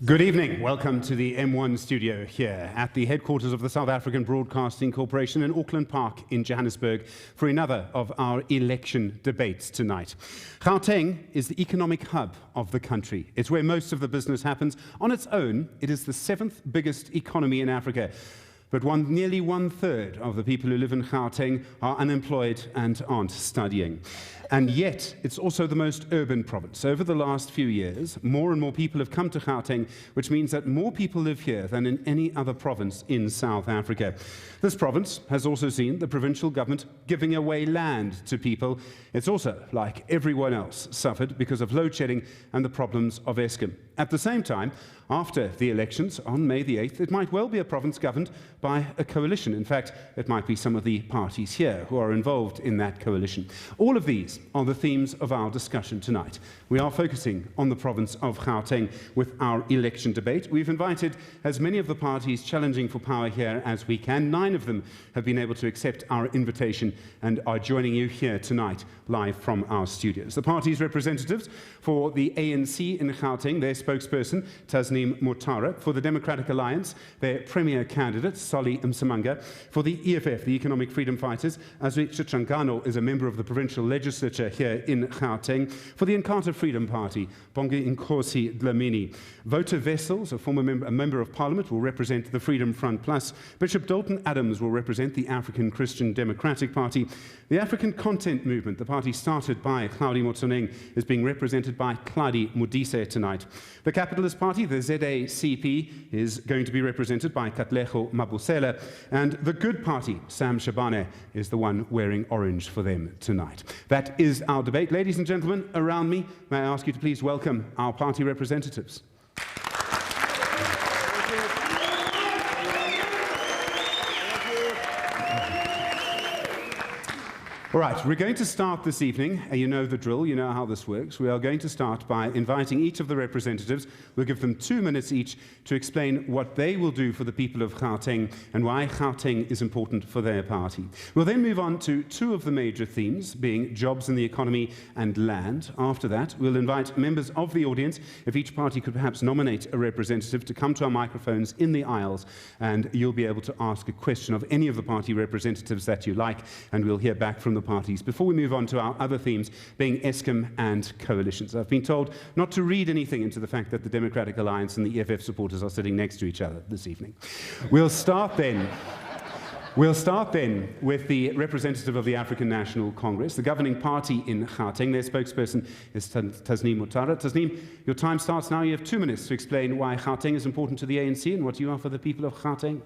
Good evening. Welcome to the M1 studio here at the headquarters of the South African Broadcasting Corporation in Auckland Park in Johannesburg for another of our election debates tonight. Gauteng is the economic hub of the country. It's where most of the business happens. On its own, it is the 7th biggest economy in Africa. But nearly one-third of the people who live in Gauteng are unemployed and aren't studying. And yet, it's also the most urban province. Over the last few years, more and more people have come to Gauteng, which means that more people live here than in any other province in South Africa. This province has also seen the provincial government giving away land to people. It's also, like everyone else, suffered because of load shedding and the problems of Eskom. At the same time, after the elections on May the 8th, it might well be a province governed by a coalition. In fact, it might be some of the parties here who are involved in that coalition. All of these are the themes of our discussion tonight. We are focusing on the province of Gauteng with our election debate. We've invited as many of the parties challenging for power here as we can. 9 of them have been able to accept our invitation and are joining you here tonight live from our studios. The party's representatives for the ANC in Gauteng, their spokesperson, Tasneem Motara; for the Democratic Alliance, their premier candidate, Solly Msimanga; for the EFF, the Economic Freedom Fighters, Azwi Chitrangano is a member of the provincial legislature here in Gauteng; for the Inkatha Freedom Party, Bongi Inkosi Dlamini; Voter Wessels, a member of Parliament, will represent the Freedom Front Plus; Bishop Dalton Adams will represent the African Christian Democratic Party; the African Content Movement, the party started by Claudie Motsoeneng, is being represented by Claudie Modise tonight. The Capitalist Party, the SABC, is going to be represented by Katlego Mabusela, and the Good Party, Sam Shabane, is the one wearing orange for them tonight. That is our debate. Ladies and gentlemen, around me, may I ask you to please welcome our party representatives. All right, we're going to start this evening. You know the drill, you know how this works. We are going to start by inviting each of the representatives. We'll give them 2 minutes each to explain what they will do for the people of Gauteng and why Gauteng is important for their party. We'll then move on to 2 of the major themes, being jobs in the economy and land. After that, we'll invite members of the audience, if each party could perhaps nominate a representative, to come to our microphones in the aisles, and you'll be able to ask a question of any of the party representatives that you like, and we'll hear back from the parties before we move on to our other themes, being Eskom and coalitions. I've been told not to read anything into the fact that the Democratic Alliance and the EFF supporters are sitting next to each other this evening. We'll start then with the representative of the African National Congress, the governing party in Gauteng. Their spokesperson is Tasneem Motara. Tasneem, your time starts now. You have 2 minutes to explain why Gauteng is important to the ANC and what you are for the people of Gauteng.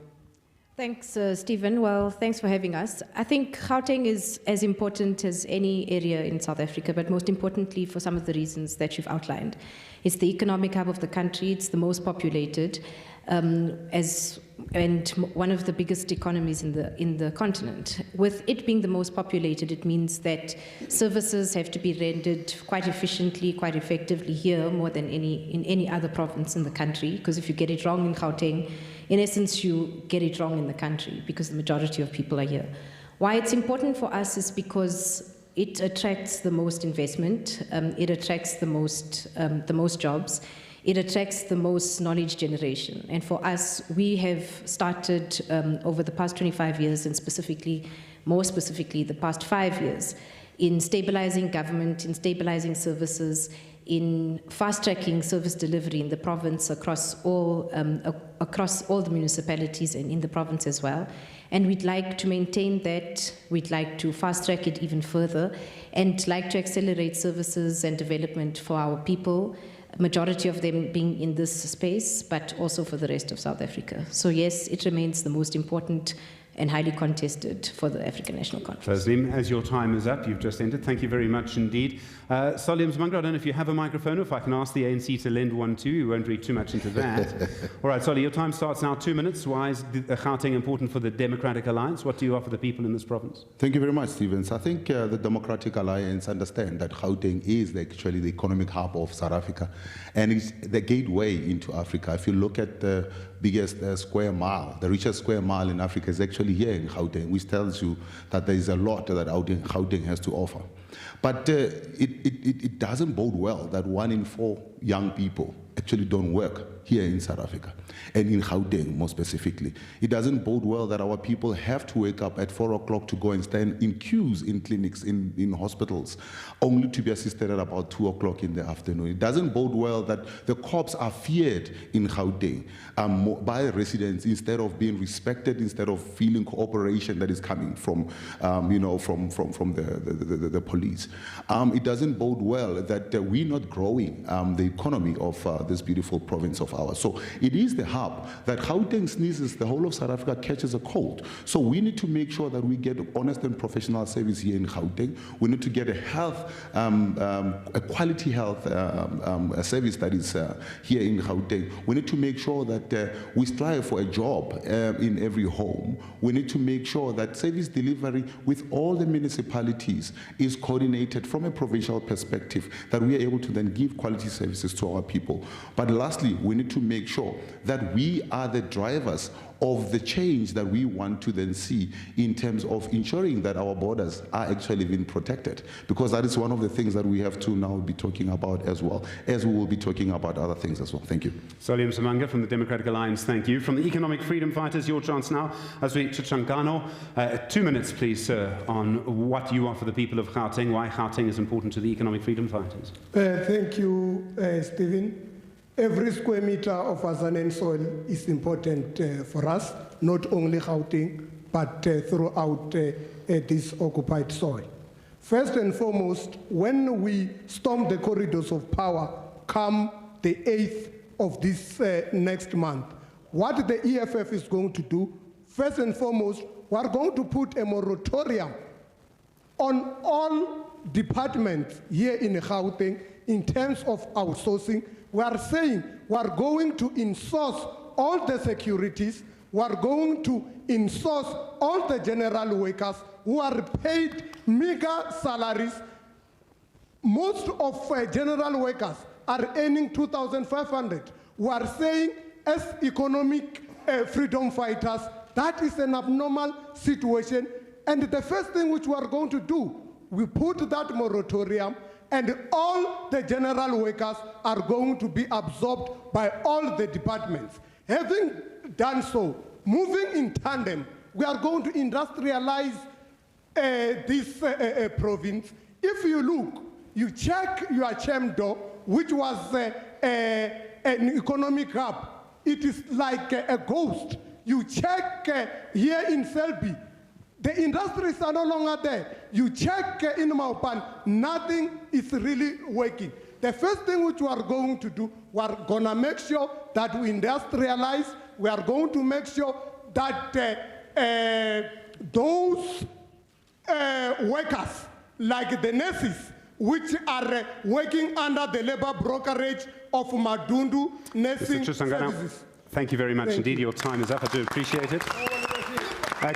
Thanks, Stephen. Well, thanks for having us. I think Gauteng is as important as any area in South Africa, but most importantly for some of the reasons that you've outlined. It's the economic hub of the country. It's the most populated, and one of the biggest economies in the continent. With it being the most populated, it means that services have to be rendered quite efficiently, quite effectively here, more than in any other province in the country. Because if you get it wrong in Gauteng, in essence, you get it wrong in the country, because the majority of people are here. Why it's important for us is because it attracts the most investment, it attracts the most jobs, it attracts the most knowledge generation. And for us, we have started over the past 25 years, and more specifically the past 5 years, in stabilizing government, in stabilizing services, in fast-tracking service delivery in the province across all the municipalities and in the province as well. And we'd like to maintain that. We'd like to fast-track it even further, and like to accelerate services and development for our people, majority of them being in this space, but also for the rest of South Africa. So yes, it remains the most important and highly contested for the African National Congress. Tasneem, as your time is up, you've just ended. Thank you very much indeed. Solly Msimanga, I don't know if you have a microphone, or if I can ask the ANC to lend one too. You won't read too much into that. All right, Solly, your time starts now. 2 minutes. Why is Gauteng important for the Democratic Alliance? What do you offer the people in this province? Thank you very much, Stevens. I think the Democratic Alliance understand that Gauteng is actually the economic hub of South Africa, and it's the gateway into Africa. If you look at the biggest square mile, the richest square mile in Africa is actually here in Gauteng, which tells you that there is a lot that Gauteng has to offer. But it doesn't bode well that 1 in 4 young people actually don't work here in South Africa, and in Gauteng more specifically. It doesn't bode well that our people have to wake up at 4 o'clock to go and stand in queues in clinics, in hospitals, only to be assisted at about 2 o'clock in the afternoon. It doesn't bode well that the cops are feared in Gauteng by residents instead of being respected, instead of feeling cooperation that is coming from, from the police. It doesn't bode well that we're not growing the economy of this beautiful province of ours. So it is the hub that Gauteng sneezes, the whole of South Africa catches a cold. So we need to make sure that we get honest and professional service here in Gauteng. We need to get a health, a quality health a service that is here in Gauteng. We need to make sure that we strive for a job in every home. We need to make sure that service delivery with all the municipalities is coordinated from a provincial perspective, that we are able to then give quality services to our people. But lastly, we need to make sure that we are the drivers of the change that we want to then see in terms of ensuring that our borders are actually being protected, because that is one of the things that we have to now be talking about, as well as we will be talking about other things as well. Thank you. Solium Samanga from the Democratic Alliance, thank you. From the Economic Freedom Fighters, your chance now. As we Chichangano, 2 minutes, please, sir, on what you offer the people of Gauteng, why Gauteng is important to the Economic Freedom Fighters. Thank you, Stephen. Every square meter of Azanian soil is important for us, not only Gauteng, but throughout this occupied soil. First and foremost, when we storm the corridors of power come the 8th of this next month, what the EFF is going to do, first and foremost, we are going to put a moratorium on all departments here in Gauteng in terms of outsourcing. We are saying we are going to insource all the securities, we are going to insource all the general workers who are paid meager salaries. Most of general workers are earning 2,500. We are saying, as economic freedom fighters, that is an abnormal situation. And the first thing which we are going to do, we put that moratorium, and all the general workers are going to be absorbed by all the departments. Having done so, moving in tandem, we are going to industrialize this province. If you look, you check your Chemdo, which was an economic hub, it is like a ghost. You check here in Selby, the industries are no longer there. You check in Maupan, nothing is really working. The first thing which we are going to do, we are going to make sure that we industrialize. We are going to make sure that those workers, like the nurses, which are working under the labor brokerage of Madundu Nursing Services. Thank you very much indeed. Your time is up. I do appreciate it.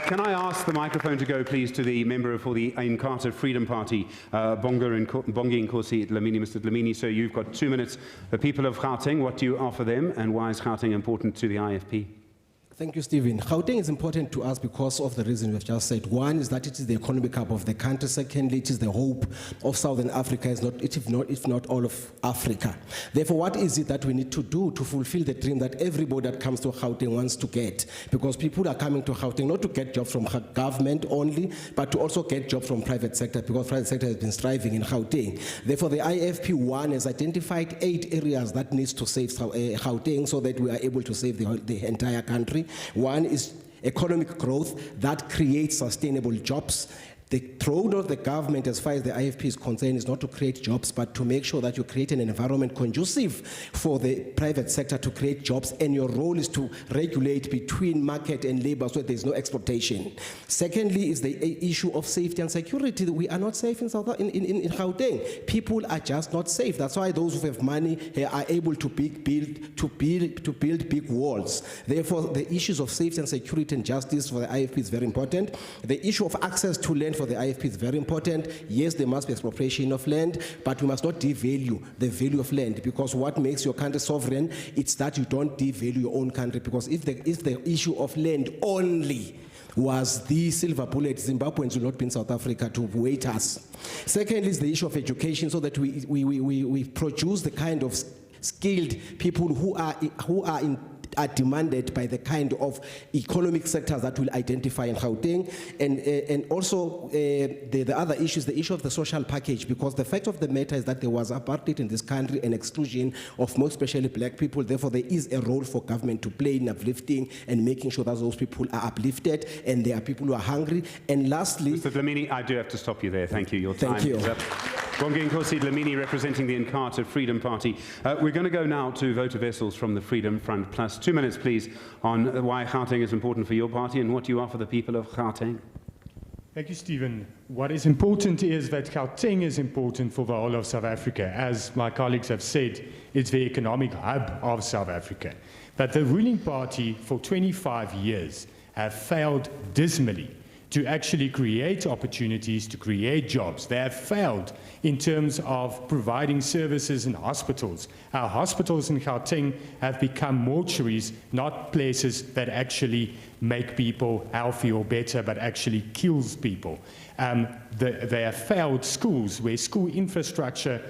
Can I ask the microphone to go, please, to the member for the Inkatha Freedom Party, Bongi Nkosi Dlamini. Mr. Dlamini, so you've got 2 minutes. The people of Gauteng, what do you offer them, and why is Gauteng important to the IFP? Thank you, Stephen. Gauteng is important to us because of the reason we've just said. One is that it is the economic hub of the country. Secondly, it is the hope of Southern Africa, if not all of Africa. Therefore, what is it that we need to do to fulfill the dream that everybody that comes to Gauteng wants to get? Because people are coming to Gauteng not to get jobs from government only, but to also get jobs from private sector, because private sector has been striving in Gauteng. Therefore, the IFP1 has identified 8 areas that needs to save Gauteng so that we are able to save the entire country. One is economic growth that creates sustainable jobs. The role of the government, as far as the IFP is concerned, is not to create jobs, but to make sure that you create an environment conducive for the private sector to create jobs, and your role is to regulate between market and labor so that there's no exploitation. Secondly is the issue of safety and security. We are not safe in Gauteng. People are just not safe. That's why those who have money are able to build big walls. Therefore, the issues of safety and security and justice for the IFP is very important. The issue of access to land for the IFP is very important. Yes, there must be expropriation of land, but we must not devalue the value of land, because what makes your country sovereign, it's that you don't devalue your own country. Because if the issue of land only was the silver bullet, Zimbabweans will not be in South Africa to wait us. Secondly is the issue of education, so that we produce the kind of skilled people who are demanded by the kind of economic sectors that will identify in Gauteng, and also the other issue is the issue of the social package, because the fact of the matter is that there was apartheid in this country and exclusion of most especially black people. Therefore, there is a role for government to play in uplifting and making sure that those people are uplifted, and there are people who are hungry. And lastly, Mr. Dlamini, I do have to stop you there. Thank you. Your time Thank you. is up. Bongi Nkosi Dlamini, representing the Inkatha Freedom Party. We're going to go now to voter vessels from the Freedom Front Plus. 2 minutes, please, on why Gauteng is important for your party and what you are for the people of Gauteng. Thank you, Stephen. What is important is that Gauteng is important for the whole of South Africa. As my colleagues have said, it's the economic hub of South Africa. But the ruling party for 25 years have failed dismally to actually create opportunities, to create jobs. They have failed in terms of providing services in hospitals. Our hospitals in Gauteng have become mortuaries, not places that actually make people healthy or better, but actually kills people. They have failed schools, where school infrastructure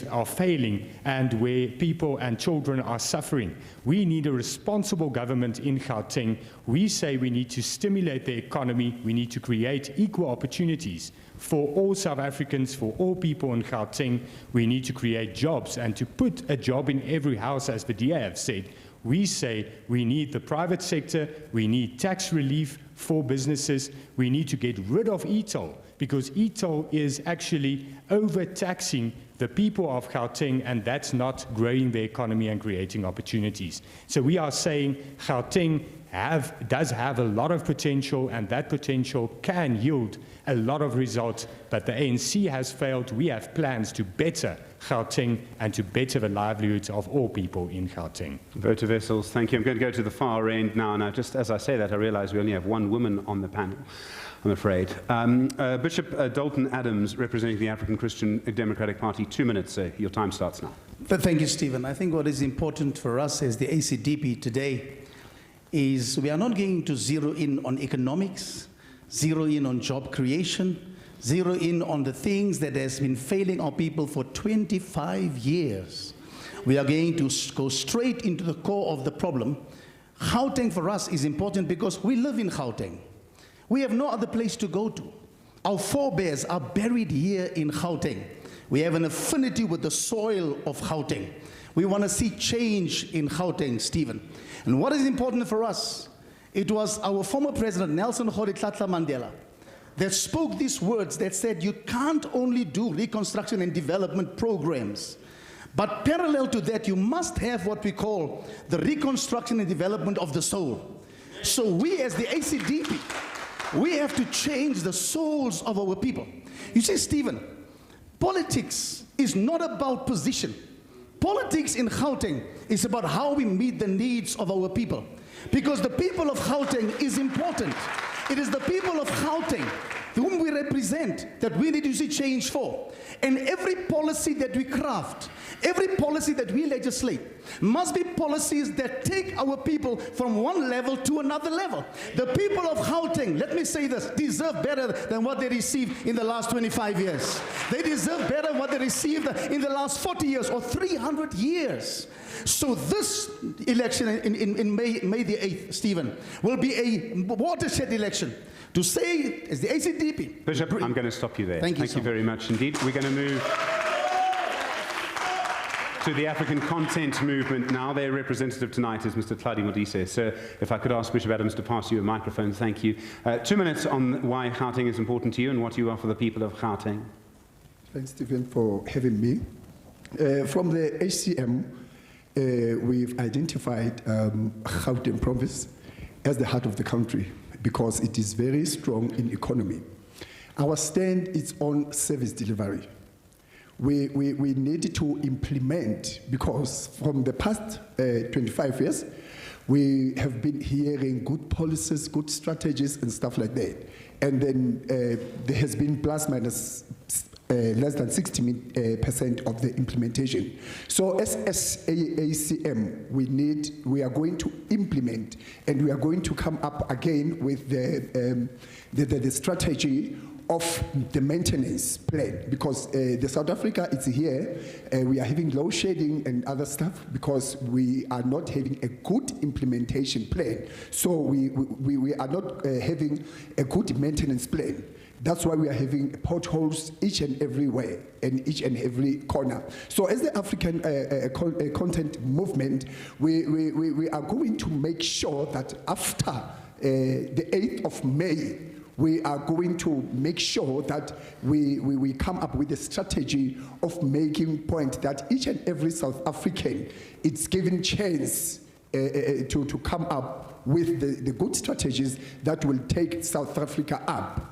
are failing and where people and children are suffering. We need a responsible government in Gauteng. We say we need to stimulate the economy. We need to create equal opportunities for all South Africans, for all people in Gauteng. We need to create jobs, and to put a job in every house, as the DA have said. We say we need the private sector, we need tax relief for businesses, we need to get rid of e-toll, because e-toll is actually overtaxing the people of Gauteng, and that's not growing the economy and creating opportunities. So we are saying Gauteng does have a lot of potential, and that potential can yield a lot of results, but the ANC has failed. We have plans to better Gauteng and to better the livelihoods of all people in Gauteng. Voter vessels, thank you. I'm going to go to the far end now. Now, just as I say that, I realize we only have one woman on the panel, I'm afraid. Bishop Dalton Adams, representing the African Christian Democratic Party. 2 minutes, sir. Your time starts now. Thank you, Stephen. I think what is important for us as the ACDP today is we are not going to zero in on economics, zero in on job creation, zero in on the things that has been failing our people for 25 years. We are going to go straight into the core of the problem. Gauteng for us is important because we live in Gauteng. We have no other place to go to. Our forebears are buried here in Gauteng. We have an affinity with the soil of Gauteng. We want to see change in Gauteng, Stephen. And what is important for us, it was our former president, Nelson Rolihlahla Mandela, that spoke these words that said, you can't only do reconstruction and development programs, but parallel to that, you must have what we call the reconstruction and development of the soul. So we as the ACDP, we have to change the souls of our people. You see, Stephen, politics is not about position. Politics in Gauteng is about how we meet the needs of our people. Because the people of Gauteng is important. It is the people of Gauteng whom we represent that we need to see change for. And every policy that we craft, every policy that we legislate, must be policies that take our people from one level to another level. The people of Gauteng, let me say this, deserve better than what they received in the last 25 years. They deserve better than what they received in the last 40 years or 300 years. So this election in May the 8th, Stephen, will be a watershed election. To say, as the ACDP... Bishop, I'm going to stop you there. Thank you very much indeed. We're going to move to the African Content Movement now. Their representative tonight is Mr. Tladi Modise. Sir, if I could ask Bishop Adams to pass you a microphone, thank you. 2 minutes on why Gauteng is important to you and what you are for the people of Gauteng. Thanks, Stephen, for having me. From the HCM, we've identified Gauteng province as the heart of the country, because it is very strong in economy. Our stand is on service delivery. We need to implement, because from the past 25 years, we have been hearing good policies, good strategies, and stuff like that. And then there has been plus minus less than 60% of the implementation. So as ACM, we are going to implement, and we are going to come up again with the strategy of the maintenance plan, because the South Africa is here, we are having load shedding and other stuff because we are not having a good implementation plan. So we are not having a good maintenance plan. That's why we are having potholes each and everywhere and each and every corner. So as the African content movement, we are going to make sure that after the 8th of May, we are going to make sure that we come up with a strategy of making point that each and every South African is given chance to come up with the good strategies that will take South Africa up.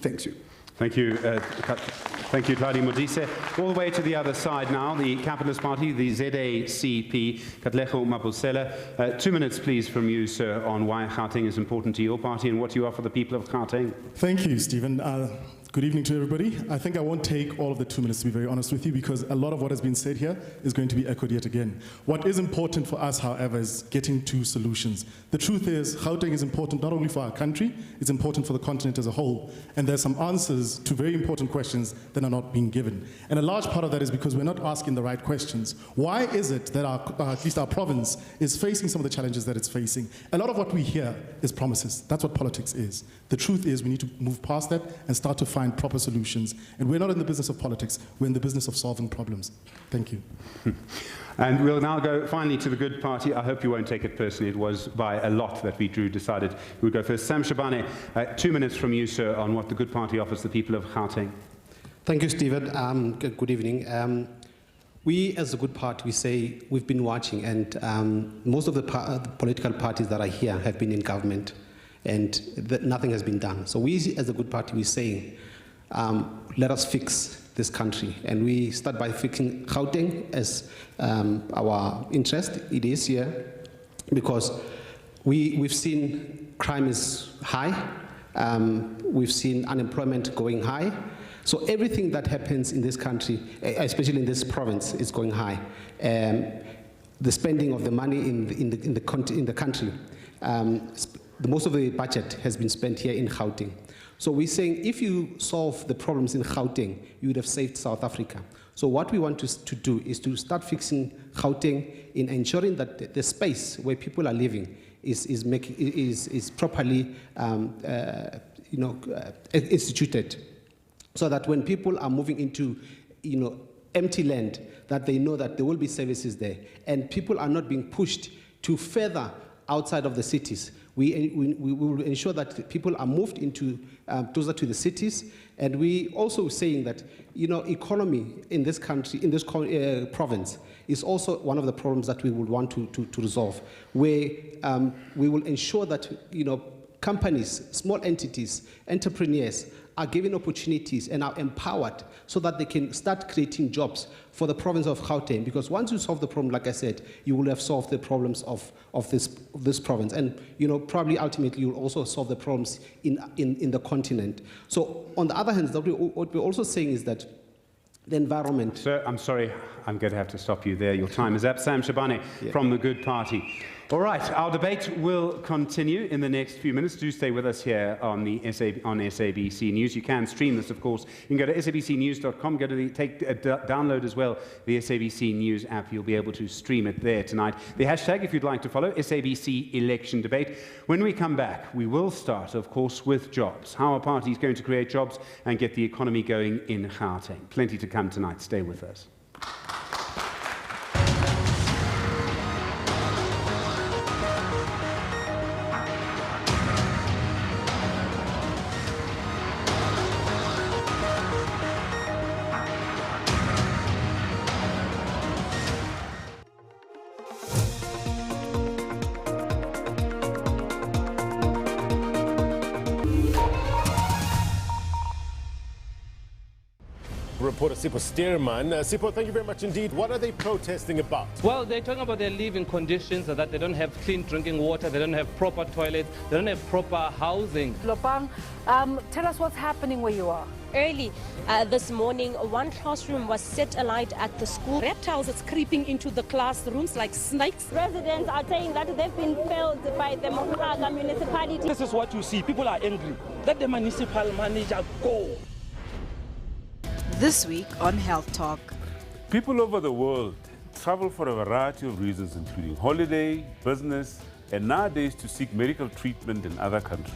Thank you. Thank you. Thank you, Tlali Modise. All the way to the other side now, the Capitalist Party, the ZACP, Katlego Mabusela. 2 minutes, please, from you, sir, on why Gauteng is important to your party and what you are for the people of Gauteng. Thank you, Stephen. Good evening to everybody. I think I won't take all of the 2 minutes, to be very honest with you, because a lot of what has been said here is going to be echoed yet again. What is important for us, however, is getting to solutions. The truth is, Gauteng is important not only for our country, it's important for the continent as a whole. And there's some answers to very important questions that are not being given. And a large part of that is because we're not asking the right questions. Why is it that at least our province is facing some of the challenges that it's facing? A lot of what we hear is promises. That's what politics is. The truth is we need to move past that and start to find proper solutions. And we're not in the business of politics, we're in the business of solving problems. Thank you. And we'll now go finally to the Good Party. I hope you won't take it personally. It was by a lot that we decided we would go first. Sam Shabane, 2 minutes from you, sir, on what the Good Party offers the people of Gauteng. Thank you, Stephen. Good evening. We, as the Good Party, we say we've been watching, and most of the political parties that are here have been in government, and nothing has been done. So we, as the Good Party, we're saying, let us fix this country. And we start by fixing Gauteng as our interest. It is here because we've seen crime is high. We've seen unemployment going high. So everything that happens in this country, especially in this province, is going high. The spending of the money in the country, most of the budget has been spent here in Gauteng. So we're saying if you solve the problems in Gauteng, you would have saved South Africa. So what we want to do is to start fixing Gauteng in ensuring that the space where people are living is properly instituted, so that when people are moving into empty land, that they know that there will be services there, and people are not being pushed to further outside of the cities. We will ensure that people are moved into closer to the cities, and we also saying that economy in this country, in this province, is also one of the problems that we would want to resolve, where we will ensure that companies, small entities, entrepreneurs are given opportunities and are empowered so that they can start creating jobs for the province of Gauteng. Because once you solve the problem, like I said, you will have solved the problems of this province. And probably ultimately you'll also solve the problems in the continent. So on the other hand, what we're also saying is that the environment... Sir, I'm sorry, I'm going to have to stop you there. Your time is up. Sam Shabane from the Good Party. All right, our debate will continue in the next few minutes. Do stay with us here on SABC News. You can stream this, of course. You can go to sabcnews.com, download as well the SABC News app. You'll be able to stream it there tonight. The hashtag, if you'd like to follow, SABC Election Debate. When we come back, we will start, of course, with jobs. How are parties going to create jobs and get the economy going in Gauteng? Plenty to come tonight. Stay with us. Reporter Sipho Stearman. Sipho, thank you very much indeed. What are they protesting about? Well, they're talking about their living conditions, that they don't have clean drinking water, they don't have proper toilets, they don't have proper housing. Lopang, tell us what's happening where you are. Early this morning, one classroom was set alight at the school. Reptiles are creeping into the classrooms like snakes. Residents are saying that they've been failed by the Mohaga municipality. This is what you see. People are angry. Let the municipal manager go. This week on Health Talk. People over the world travel for a variety of reasons, including holiday, business, and nowadays to seek medical treatment in other countries.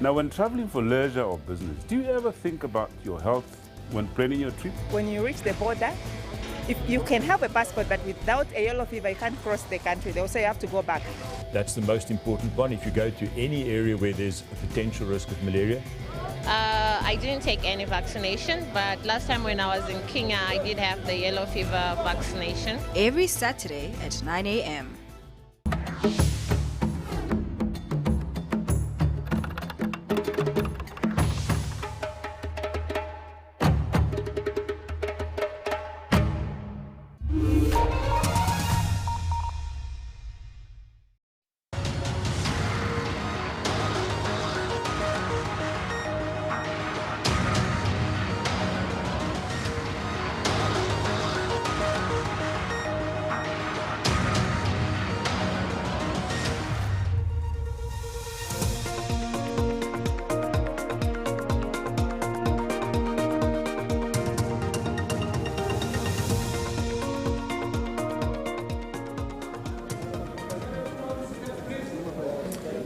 Now, when traveling for leisure or business, do you ever think about your health when planning your trip? When you reach the border, if you can have a passport, but without a yellow fever, you can't cross the country. They will say you have to go back. That's the most important one. If you go to any area where there's a potential risk of malaria. I didn't take any vaccination, but last time when I was in Kenya, I did have the yellow fever vaccination. Every Saturday at 9 a.m.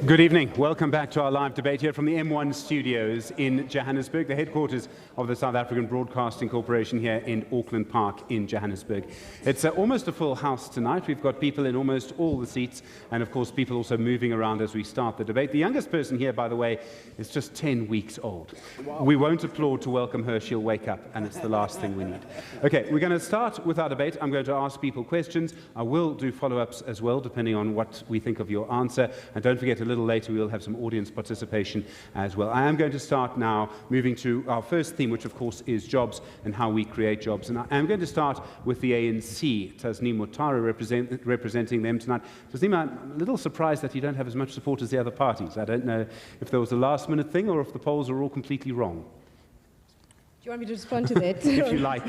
Good evening. Welcome back to our live debate here from the M1 studios in Johannesburg, the headquarters of the South African Broadcasting Corporation here in Auckland Park in Johannesburg. It's almost a full house tonight. We've got people in almost all the seats, and of course people also moving around as we start the debate. The youngest person here, by the way, is just 10 weeks old. Wow. We won't applaud to welcome her. She'll wake up, and it's the last thing we need. Okay, we're going to start with our debate. I'm going to ask people questions. I will do follow-ups as well, depending on what we think of your answer. And don't forget, a little later we'll have some audience participation as well. I am going to start now moving to our first theme, which of course is jobs and how we create jobs. And I am going to start with the ANC, Tasneem Motara representing them tonight. Tasneem, I'm a little surprised that you don't have as much support as the other parties. I don't know if there was a last-minute thing or if the polls are all completely wrong. Do you want me to respond to that? If you like.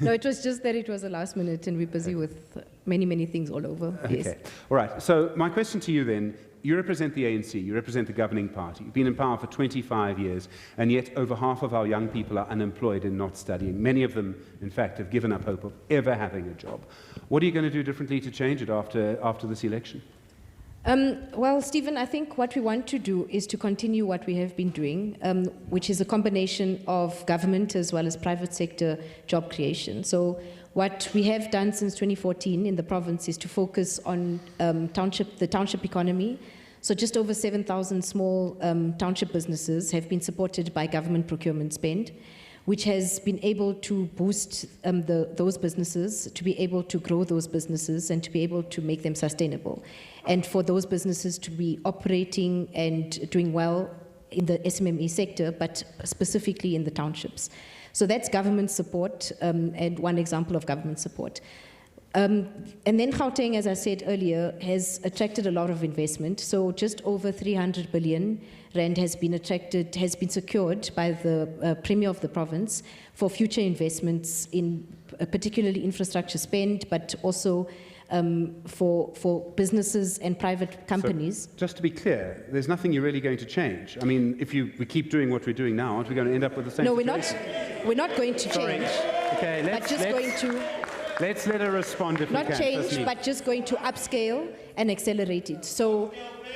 No, it was just that it was a last minute and we're busy with many, many things all over. Okay. Yes. All right. So my question to you then, you represent the ANC, you represent the governing party. You've been in power for 25 years, and yet over half of our young people are unemployed and not studying. Many of them, in fact, have given up hope of ever having a job. What are you going to do differently to change it after this election? Well, Stephen, I think what we want to do is to continue what we have been doing, which is a combination of government as well as private sector job creation. So what we have done since 2014 in the province is to focus on the township economy. So just over 7,000 small township businesses have been supported by government procurement spend, which has been able to boost those businesses, to be able to grow those businesses and to be able to make them sustainable. And for those businesses to be operating and doing well in the SMME sector, but specifically in the townships. So that's government support, and one example of government support. And then Gauteng, as I said earlier, has attracted a lot of investment. So just over 300 billion rand has been secured by the Premier of the province for future investments in particularly infrastructure spend, but also for businesses and private companies. So, just to be clear, there's nothing you're really going to change. I mean, if we keep doing what we're doing now, aren't we going to end up with the same situation? No, we're not going to change. Okay, let's let her respond if we can. Not change, but just going to upscale and accelerate it. So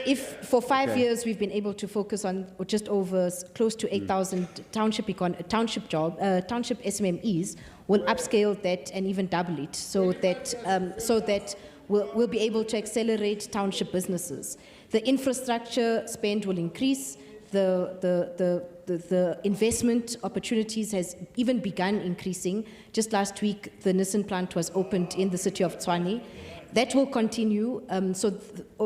if for 5 years we've been able to focus on just over close to 8,000 township SMMEs, we'll upscale that and even double it so that we'll be able to accelerate township businesses. The infrastructure spend will increase. The investment opportunities has even begun increasing. Just last week, the Nissan plant was opened in the city of Tshwane. That will continue.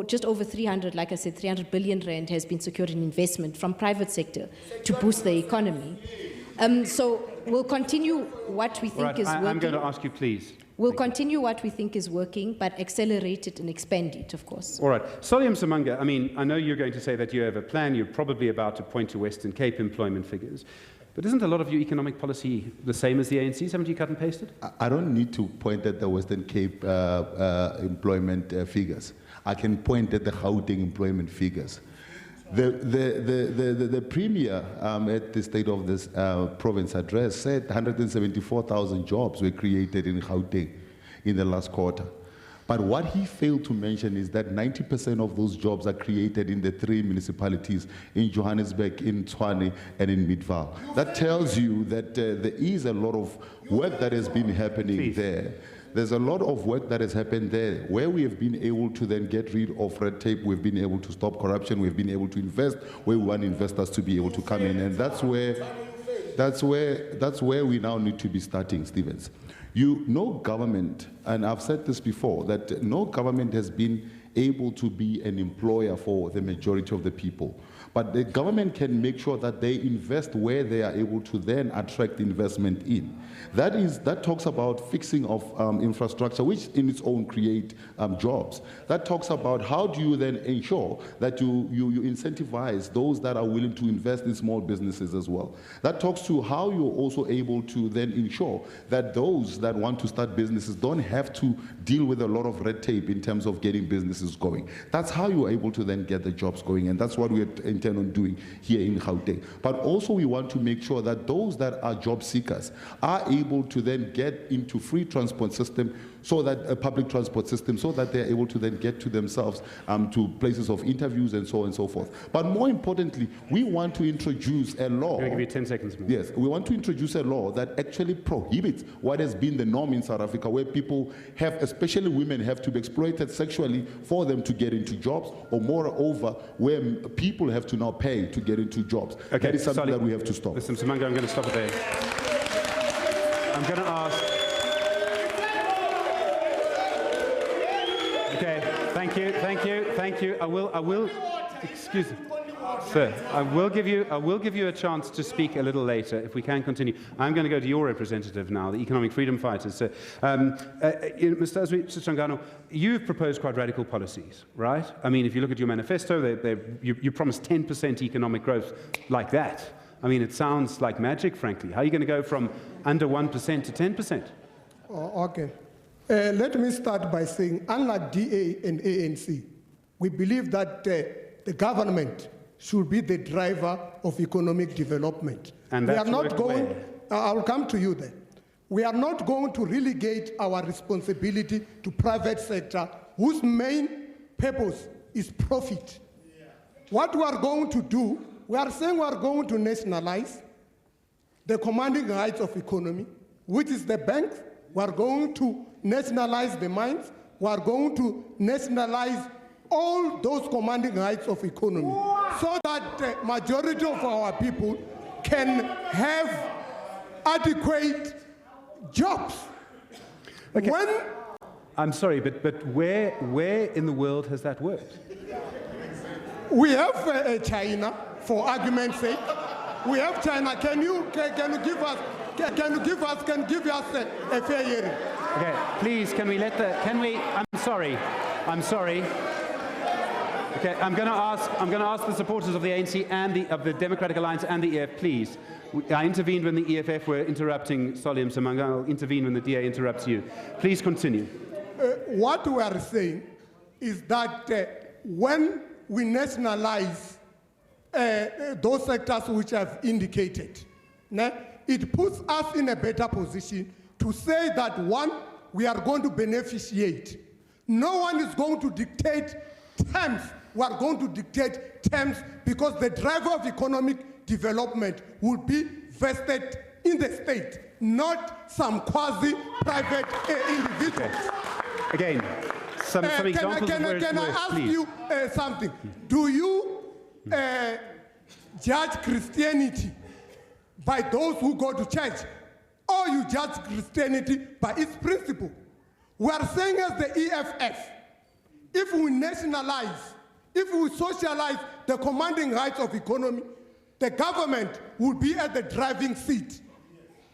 Just over 300, like I said, 300 billion rand has been secured in investment from private sector to boost the economy. So we'll continue what we think is working. I'm going to ask you, please. We'll continue what we think is working, but accelerate it and expand it, of course. All right. Solium Samanga, I mean, I know you're going to say that you have a plan. You're probably about to point to Western Cape employment figures. But isn't a lot of your economic policy the same as the ANC's? Haven't you cut and pasted? I don't need to point at the Western Cape employment figures. I can point at the Gauteng employment figures. The premier at the State of this Province address said 174,000 jobs were created in Gauteng in the last quarter. But what he failed to mention is that 90% of those jobs are created in the 3 municipalities, in Johannesburg, in Tshwane, and in Midvaal. That tells you that there is a lot of work that has been happening there. There's a lot of work that has happened there where we have been able to then get rid of red tape, we've been able to stop corruption, we've been able to invest where we want investors to be able to come in. And that's where we now need to be starting, Stevens. No government, and I've said this before, that no government has been able to be an employer for the majority of the people. But the government can make sure that they invest where they are able to then attract investment in. That talks about fixing of infrastructure, which in its own create jobs. That talks about how do you then ensure that you incentivize those that are willing to invest in small businesses as well. That talks to how you're also able to then ensure that those that want to start businesses don't have to deal with a lot of red tape in terms of getting businesses going. That's how you're able to then get the jobs going, and that's what we intend on doing here in Gauteng. But also we want to make sure that those that are job seekers are able to then get into free transport system, so that a public transport system, so that they're able to then get to themselves to places of interviews and so on and so forth. But more importantly, we want to introduce a law. I'm going to give you 10 seconds more. Yes, we want to introduce a law that actually prohibits what has been the norm in South Africa, where people have, especially women, have to be exploited sexually for them to get into jobs, or moreover, where people have to now pay to get into jobs. Okay, that is something that we have to stop. Listen, Msimanga, I'm going to stop it there. I'm going to ask. Okay, thank you. I will, excuse me. Sir, I will give you a chance to speak a little later if we can continue. I'm going to go to your representative now, the economic freedom fighters. So, Mr. Sitshangano, you've proposed quite radical policies, right? I mean, if you look at your manifesto, you promised 10% economic growth like that. I mean, it sounds like magic, frankly. How are you going to go from under 1% to 10%? Okay. Let me start by saying, unlike DA and ANC, we believe that the government should be the driver of economic development. And we that's are not going, where? I'll come to you then. We are not going to relegate our responsibility to private sector, whose main purpose is profit. Yeah. What we are going to do, we are saying we are going to nationalize the commanding rights of economy, which is the banks. We are going to nationalize the mines. We are going to nationalize all those commanding rights of economy, so that the majority of our people can have adequate jobs. Okay. I'm sorry, but where in the world has that worked? We have China, for argument's sake. We have China. Can you give us a fair hearing? Okay, please, I'm sorry. Okay, I'm going to ask the supporters of the ANC and of the Democratic Alliance and the EF, please. I intervened when the EFF were interrupting Solly Msimanga. I'll intervene when the DA interrupts you. Please continue. What we are saying is that when we nationalize those sectors which I've indicated, it puts us in a better position to say that, one, we are going to beneficiate. No one is going to dictate terms. We are going to dictate terms because the driver of economic development will be vested in the state, not some quasi-private individuals. Okay. Again, some examples of where it's Can I ask you something? Do you judge Christianity by those who go to church, or you judge Christianity by its principle? We are saying as the EFF, if we nationalize, if we socialize the commanding rights of economy, the government will be at the driving seat.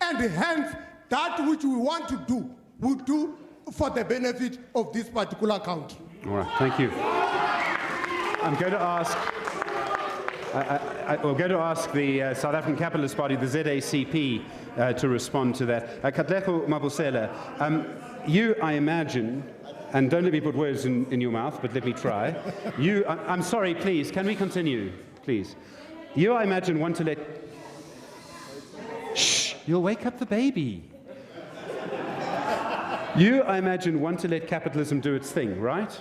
And hence, that which we want to do, we'll do for the benefit of this particular country. All right, thank you. I'm going to ask We're going to ask the South African Capitalist Party, the ZACP, to respond to that. Katlego Mabusela, you, I imagine, and don't let me put words in your mouth, but let me try. You, I'm sorry, please, can we continue, please? You, I imagine, want to let... Shh, you'll wake up the baby. You, I imagine, want to let capitalism do its thing, right?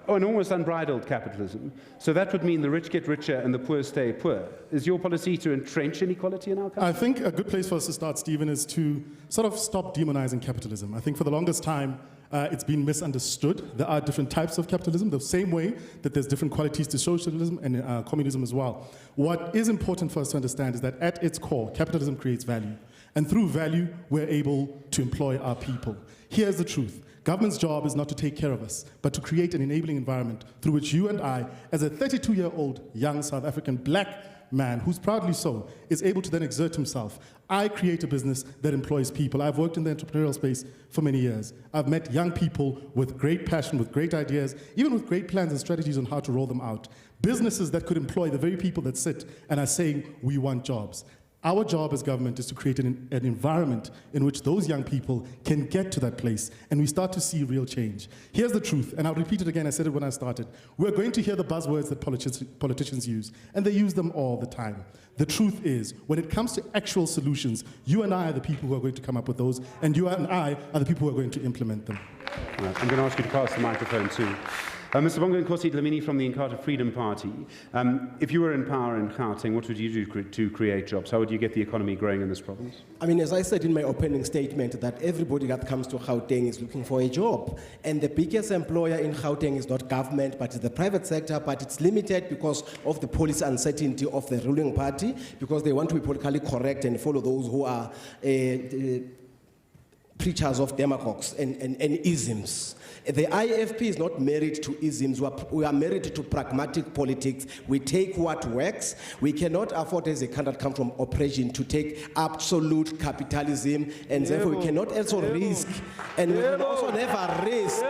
An almost unbridled capitalism. So that would mean the rich get richer and the poor stay poor. Is your policy to entrench inequality in our country? I think a good place for us to start, Stephen, is to sort of stop demonizing capitalism. I think for the longest time, it's been misunderstood. There are different types of capitalism, the same way that there's different qualities to socialism and communism as well. What is important for us to understand is that at its core, capitalism creates value. And through value, we're able to employ our people. Here's the truth. Government's job is not to take care of us, but to create an enabling environment through which you and I, as a 32-year-old young South African black man, who's proudly so, is able to then exert himself. I create a business that employs people. I've worked in the entrepreneurial space for many years. I've met young people with great passion, with great ideas, even with great plans and strategies on how to roll them out. Businesses that could employ the very people that sit and are saying, we want jobs. Our job as government is to create an environment in which those young people can get to that place, and we start to see real change. Here's the truth, and I'll repeat it again, I said it when I started. We're going to hear the buzzwords that politicians use, and they use them all the time. The truth is, when it comes to actual solutions, you and I are the people who are going to come up with those, and you and I are the people who are going to implement them. Right, I'm going to ask you to pass the microphone too. Mr. Bongo Nkosi Dlamini from the Inkatha Freedom Party. If you were in power in Gauteng, what would you do to create jobs? How would you get the economy growing in this province? I mean, as I said in my opening statement, that everybody that comes to Gauteng is looking for a job. And the biggest employer in Gauteng is not government, but it's the private sector, but it's limited because of the policy uncertainty of the ruling party, because they want to be politically correct and follow those who are preachers of demagogues and isms. The IFP is not married to isms. We are married to pragmatic politics. We take what works. We cannot afford as a country that comes from oppression to take absolute capitalism, and therefore we cannot also risk, and we will also never risk.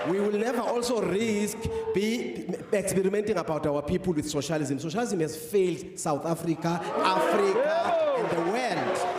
We will never also risk be experimenting about our people with socialism. Socialism has failed South Africa, Africa, and the world.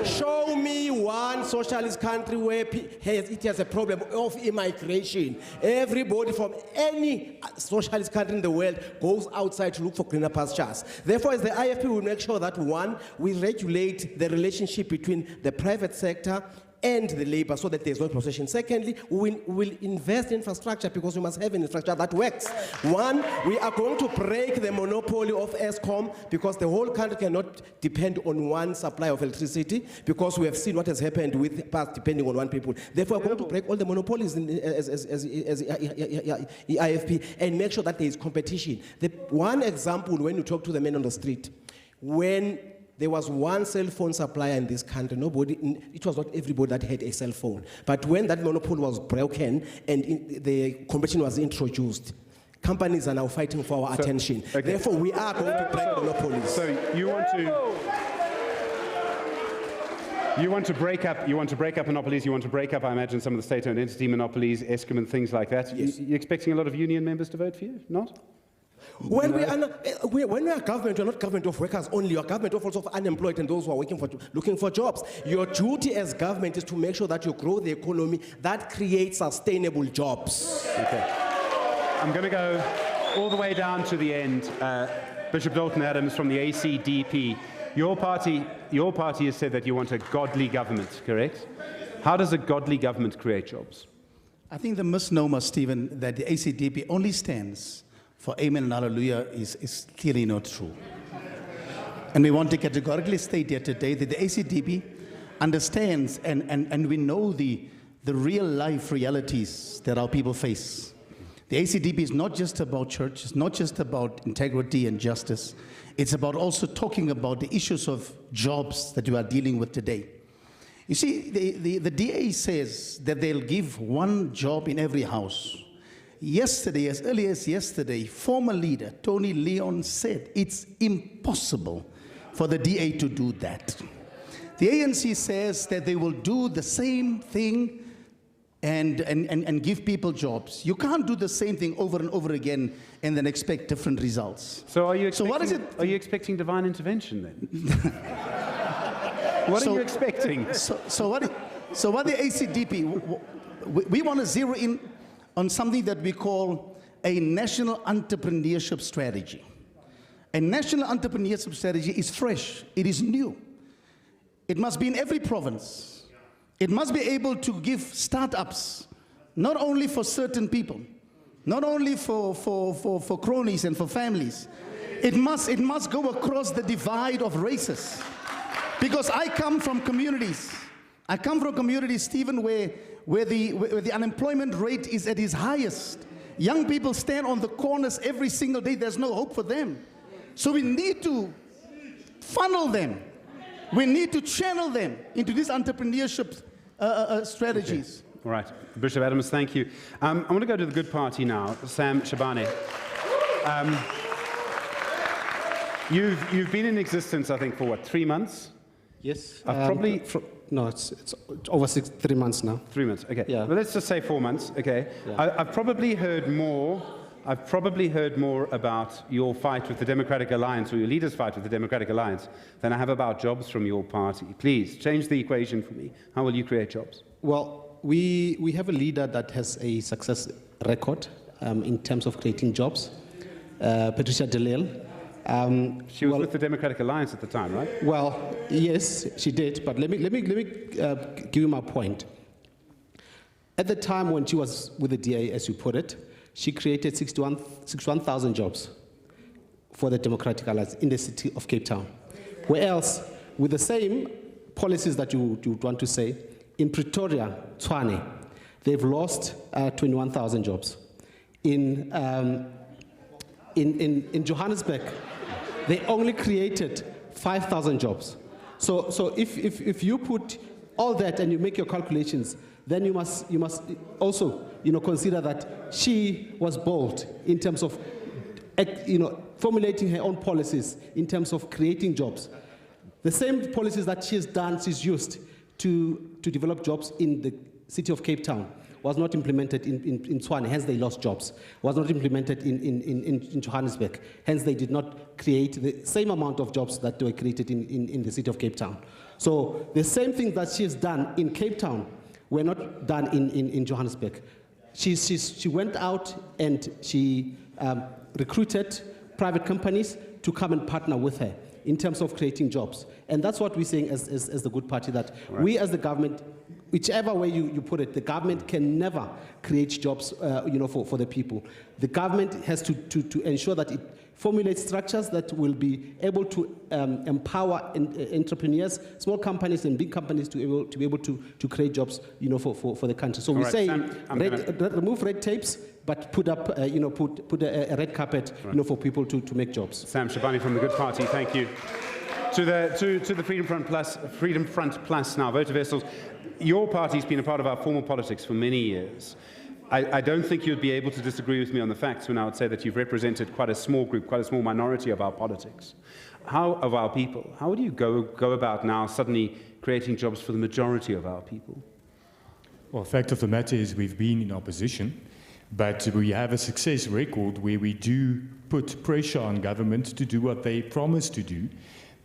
Show me one socialist country where it has a problem of immigration. Everybody from any socialist country in the world goes outside to look for greener pastures. Therefore, as the IFP, will make sure that, one, we regulate the relationship between the private sector and the labor so that there's no exploitation. Secondly, we will invest in infrastructure because we must have an infrastructure that works. One, we are going to break the monopoly of Eskom because the whole country cannot depend on one supply of electricity, because we have seen what has happened with past depending on one people. Therefore, we're going to break all the monopolies as IFP and make sure that there is competition. The one example, when you talk to the men on the street, when there was one cell phone supplier in this country. It was not everybody that had a cell phone. But when that monopoly was broken and the competition was introduced, companies are now fighting for our attention. Okay. Therefore, we are going to break monopolies. So you want to break up monopolies. You want to break up, I imagine, some of the state-owned entity monopolies, Eskom and things like that. Yes. You're expecting a lot of union members to vote for you? Not? When we are government, we're not government of workers only. You're government of also of unemployed and those who are looking for jobs. Your duty as government is to make sure that you grow the economy that creates sustainable jobs. Okay. I'm going to go all the way down to the end. Bishop Dalton Adams from the ACDP. Your party has said that you want a godly government, correct? How does a godly government create jobs? I think the misnomer, Stephen, that the ACDP only stands for Amen and Hallelujah is clearly not true. And we want to categorically state here today that the ACDP understands and we know the real life realities that our people face. The ACDP is not just about church, it's not just about integrity and justice. It's about also talking about the issues of jobs that we are dealing with today. You see, the DA says that they'll give one job in every house. Yesterday, as early as yesterday, former leader Tony Leon said it's impossible for the DA to do that. The ANC says that they will do the same thing and give people jobs. You can't do the same thing over and over again and then expect different results. So are you expecting, what is it? Are you expecting divine intervention then? What are you expecting? So what the ACDP, we want to zero in on something that we call a national entrepreneurship strategy. A national entrepreneurship strategy is fresh, it is new. It must be in every province. It must be able to give startups, not only for certain people, not only for cronies and for families. It must go across the divide of races. Because I come from communities, Stephen, where the unemployment rate is at its highest. Young people stand on the corners every single day. There's no hope for them. So we need to funnel them. We need to channel them into these entrepreneurship strategies. Okay. All right. Bishop Adams, thank you. I want to go to the good party now. Sam Shabane. You've been in existence, I think, for what, 3 months? Yes. Probably... No, it's over 3 months now. 3 months, okay. Yeah. Well, let's just say 4 months, okay. Yeah. I've probably heard more about your fight with the Democratic Alliance, or your leader's fight with the Democratic Alliance, than I have about jobs from your party. Please, change the equation for me. How will you create jobs? Well, we have a leader that has a success record in terms of creating jobs, Patricia de Lille. She was with the Democratic Alliance at the time, right? Well, yes, she did, but let me give you my point. At the time when she was with the DA, as you put it, she created 61,000 jobs for the Democratic Alliance in the city of Cape Town. Where else, with the same policies that you want to say, in Pretoria, Tshwane, they've lost 21,000 jobs. In Johannesburg, they only created 5,000 jobs. So if you put all that and you make your calculations, then you must also consider that she was bold in terms of formulating her own policies in terms of creating jobs. The same policies that she's used to develop jobs in the city of Cape Town was not implemented in Tshwane, hence they lost jobs. Was not implemented in Johannesburg, hence they did not create the same amount of jobs that were created in the city of Cape Town. So the same thing that she has done in Cape Town were not done in Johannesburg. She went out and she recruited private companies to come and partner with her in terms of creating jobs. And that's what we're saying as the good party, that right. We as the government, whichever way you put it, the government can never create jobs for the people. The government has to ensure that it formulates structures that will be able to empower entrepreneurs, small companies and big companies to be able to create jobs for the country. So we say remove red tapes, but put up put a red carpet for people to make jobs. Sam Shabane from the Good Party, thank you. To the Freedom Front Plus now, voter vessels. Your party's been a part of our formal politics for many years. I don't think you'd be able to disagree with me on the facts when I would say that you've represented quite a small group, quite a small minority of our politics. Of our people. How would you go about now suddenly creating jobs for the majority of our people? Well, the fact of the matter is we've been in opposition, but we have a success record where we do put pressure on government to do what they promise to do.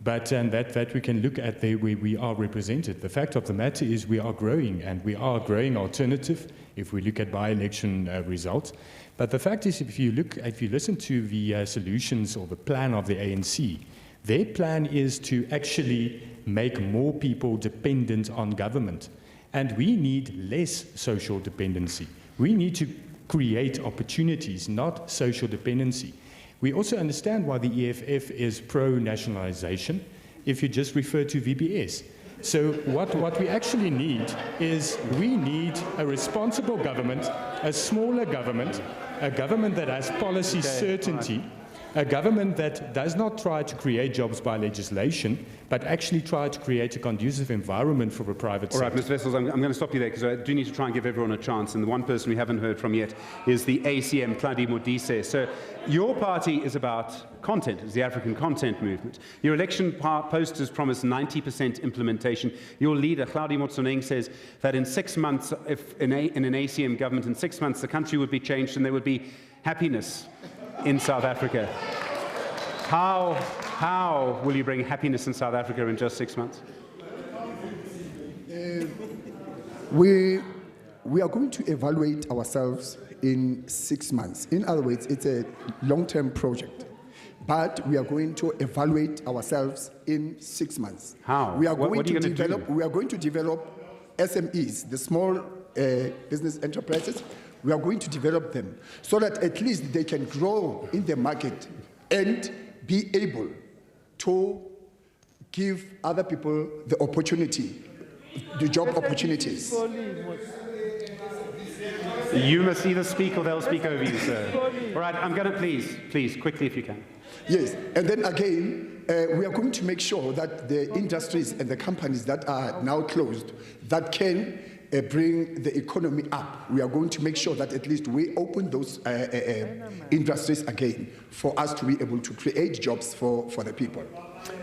But that we can look at there where we are represented. The fact of the matter is we are growing, and we are growing alternative if we look at by-election results. But the fact is, if you listen to the solutions or the plan of the ANC, their plan is to actually make more people dependent on government. And we need less social dependency. We need to create opportunities, not social dependency. We also understand why the EFF is pro-nationalization if you just refer to VBS. So what we actually need is we need a responsible government, a smaller government, a government that has policy certainty, A government that does not try to create jobs by legislation, but actually try to create a conducive environment for the private sector. All right, Mr. Wessels, I'm going to stop you there because I do need to try and give everyone a chance. And the one person we haven't heard from yet is the ACM, Tladi Modise. So your party is about content, it's the African content movement. Your election posters promise 90% implementation. Your leader, Tladi Motsoneng, says that in 6 months, if in an ACM government, in 6 months, the country would be changed and there would be happiness in South Africa. How will you bring happiness in South Africa in just 6 months? We are going to evaluate ourselves in 6 months. In other words, it's a long-term project. But we are going to evaluate ourselves in 6 months. How? We are What going are you to going to develop. do? We are going to develop SMEs, the small business enterprises. We are going to develop them so that at least they can grow in the market and be able to give other people the opportunity, the job opportunities. You must either speak or they'll speak over you, sir. All right, I'm going to please, quickly if you can. Yes, and then again, we are going to make sure that the industries and the companies that are now closed, that can bring the economy up. We are going to make sure that at least we open those industries again for us to be able to create jobs for the people.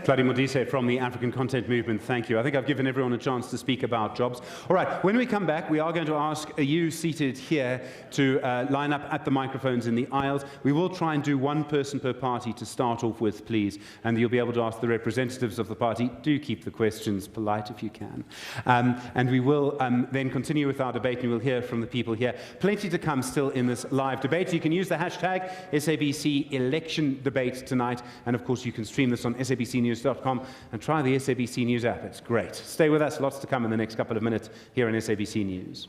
Tladi Modise from the African Content Movement, thank you. I think I've given everyone a chance to speak about jobs. All right, when we come back, we are going to ask you seated here to line up at the microphones in the aisles. We will try and do one person per party to start off with, please, and you'll be able to ask the representatives of the party. Do keep the questions polite if you can. And we will then continue with our debate, and you will hear from the people here. Plenty to come still in this live debate. You can use the hashtag SABC election debate tonight, and of course you can stream this on SABCnews.com and try the SABC News app. It's great. Stay with us. Lots to come in the next couple of minutes here on SABC News.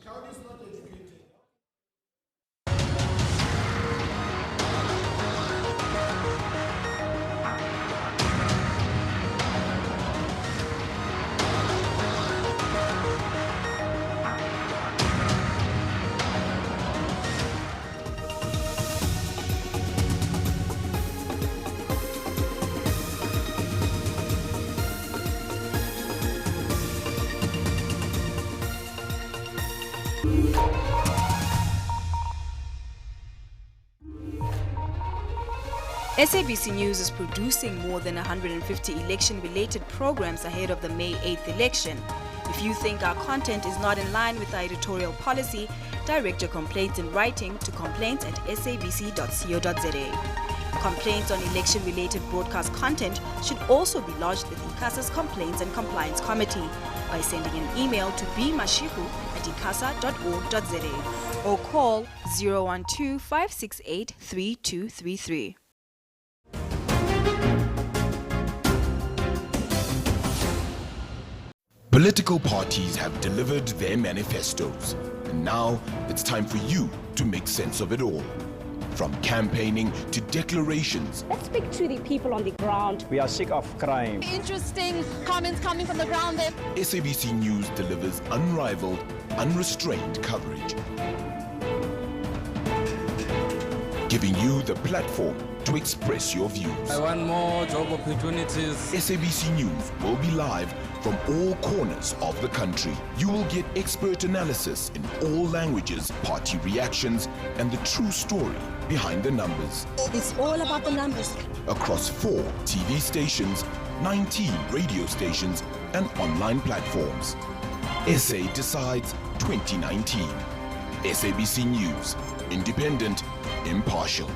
SABC News is producing more than 150 election-related programs ahead of the May 8th election. If you think our content is not in line with our editorial policy, direct your complaints in writing to complaints@sabc.co.za. Complaints on election-related broadcast content should also be lodged with ICASA's Complaints and Compliance Committee by sending an email to bmashiku@icasa.org.za or call 012-568-3233. Political parties have delivered their manifestos, and now it's time for you to make sense of it all. From campaigning to declarations. Let's speak to the people on the ground. We are sick of crime. Interesting comments coming from the ground there. SABC News delivers unrivaled, unrestrained coverage, giving you the platform to express your views. I want more job opportunities. SABC News will be live from all corners of the country. You will get expert analysis in all languages, party reactions, and the true story behind the numbers. It's all about the numbers. Across 4 TV stations, 19 radio stations, and online platforms. SA Decides 2019. SABC News. Independent, impartial.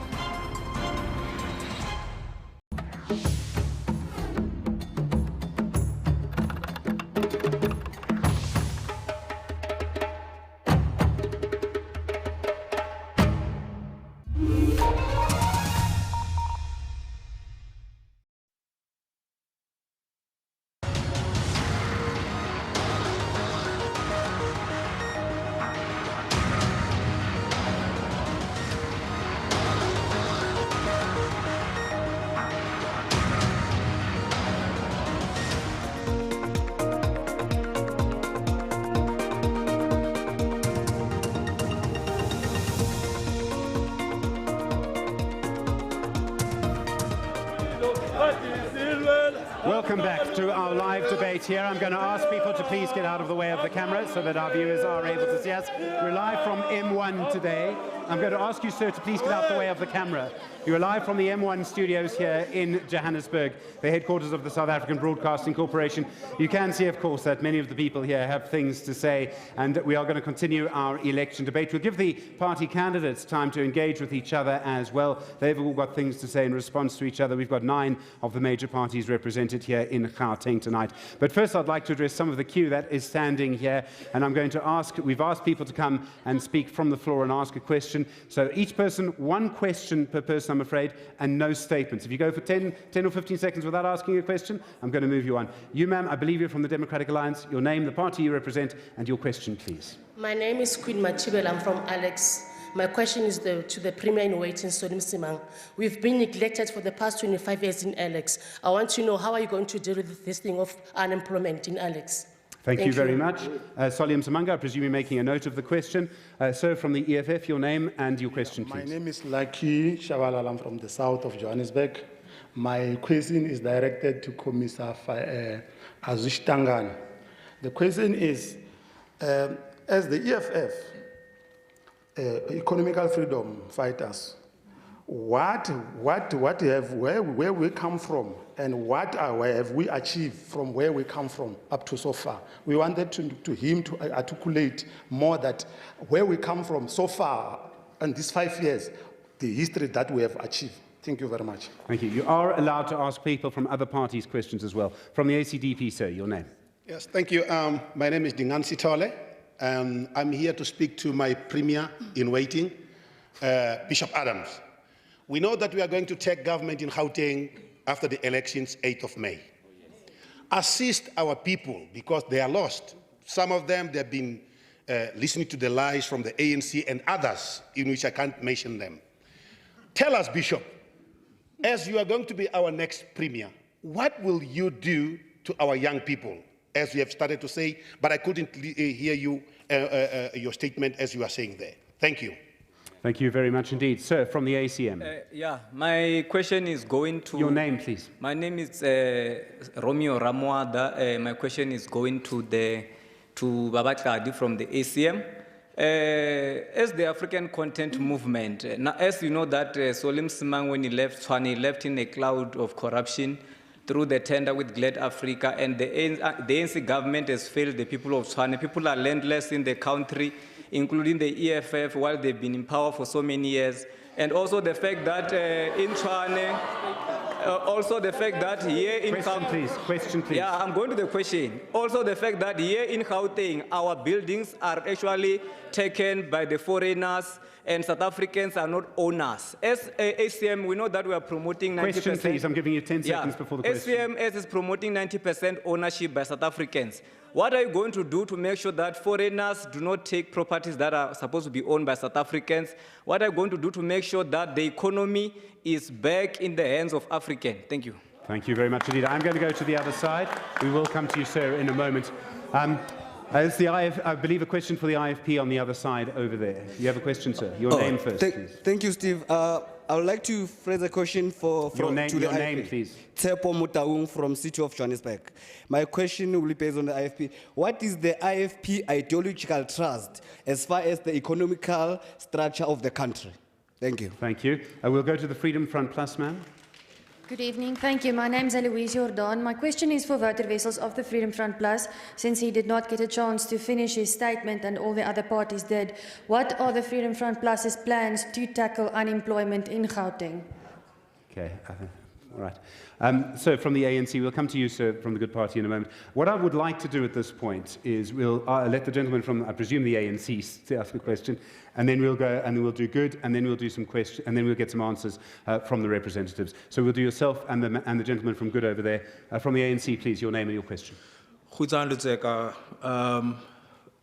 welcome back to our live debate here. I'm going to ask people to please get out of the way of the camera so that our viewers are able to see us. We're live from M1 today. I'm going to ask you, sir, to please get out the way of the camera. You're live from the M1 studios here in Johannesburg, the headquarters of the South African Broadcasting Corporation. You can see, of course, that many of the people here have things to say, and we are going to continue our election debate. We'll give the party candidates time to engage with each other as well. They've all got things to say in response to each other. We've got 9 of the major parties represented here in Gauteng tonight. But first, I'd like to address some of the queue that is standing here, and I'm going to ask, we've asked people to come and speak from the floor and ask a question. So each person, 1 question per person, I'm afraid, and no statements. If you go for 10 or 15 seconds without asking a question, I'm going to move you on. You, ma'am, I believe you're from the Democratic Alliance. Your name, the party you represent, and your question, please. My name is Queen Machibel. I'm from Alex. My question is to the Premier in waiting, Solim Simang. We've been neglected for the past 25 years in Alex. I want to know, how are you going to deal with this thing of unemployment in Alex? Thank you very much. Solium Samanga, I presume you're making a note of the question. Sir, from the EFF, your name and your question, please. My name is Lucky Shabalala. I'm from the south of Johannesburg. My question is directed to Commissar Azush Tangan. The question is, as the EFF, economical freedom fighters, where we come from and what have we achieved from where we come from up to so far. We wanted him to articulate more that where we come from so far in these 5 years, the history that we have achieved. Thank you very much. Thank you. You are allowed to ask people from other parties questions as well. From the ACDP, sir, your name. Yes, thank you. My name is Dingansi Tole. I'm here to speak to my Premier in waiting, Bishop Adams. We know that we are going to take government in Gauteng after the elections, 8th of May. Assist our people because they are lost. Some of them, they've been listening to the lies from the ANC and others, in which I can't mention them. Tell us, Bishop, as you are going to be our next Premier, what will you do to our young people, as you have started to say, but I couldn't hear you, your statement as you are saying there. Thank you. Thank you very much indeed. Sir, from the ACM. Yeah, my question is going to... Your name, please. My name is Romeo Ramoada. My question is going to Baba Tladi from the ACM. As the African content movement, now, as you know that Solim Simang, when he left Tshwane, he left in a cloud of corruption through the tender with Glad Africa, and the ANC government has failed the people of Tshwane. People are landless in the country, including the EFF, while they've been in power for so many years. And also the fact that in Tshwane, also the fact that here in Gauteng... Question, please. Yeah, I'm going to the question. Also the fact that here in Gauteng, our buildings are actually taken by the foreigners, and South Africans are not owners. As ACM, we know that we are promoting 90%... Question, please. I'm giving you 10 seconds before the question. ACM is promoting 90% ownership by South Africans. What are you going to do to make sure that foreigners do not take properties that are supposed to be owned by South Africans? What are you going to do to make sure that the economy is back in the hands of Africans? Thank you. Thank you very much indeed. I'm going to go to the other side. We will come to you, sir, in a moment. It's the I believe a question for the IFP on the other side over there. You have a question, sir. Your name first, please. Thank you, Steve. I would like to phrase a question to the IFP. Your name, please. Tepo Mutaung from City of Johannesburg. My question will be based on the IFP. What is the IFP ideological trust as far as the economical structure of the country? Thank you. Thank you. We'll go to the Freedom Front Plus, ma'am. Good evening. Thank you. My name is Eloise Jordan. My question is for Wouter Wessels of the Freedom Front Plus, since he did not get a chance to finish his statement and all the other parties did. What are the Freedom Front Plus's plans to tackle unemployment in Gauteng? Okay. All right. So from the ANC, we'll come to you, sir, from the Good Party in a moment. What I would like to do at this point is we'll let the gentleman from, I presume, the ANC to ask a question, and then we'll go and we'll do Good, and then we'll do some questions, and then we'll get some answers from the representatives. So we'll do yourself and the gentleman from Good over there. From the ANC, please, your name and your question. Khudzana Ludzeka,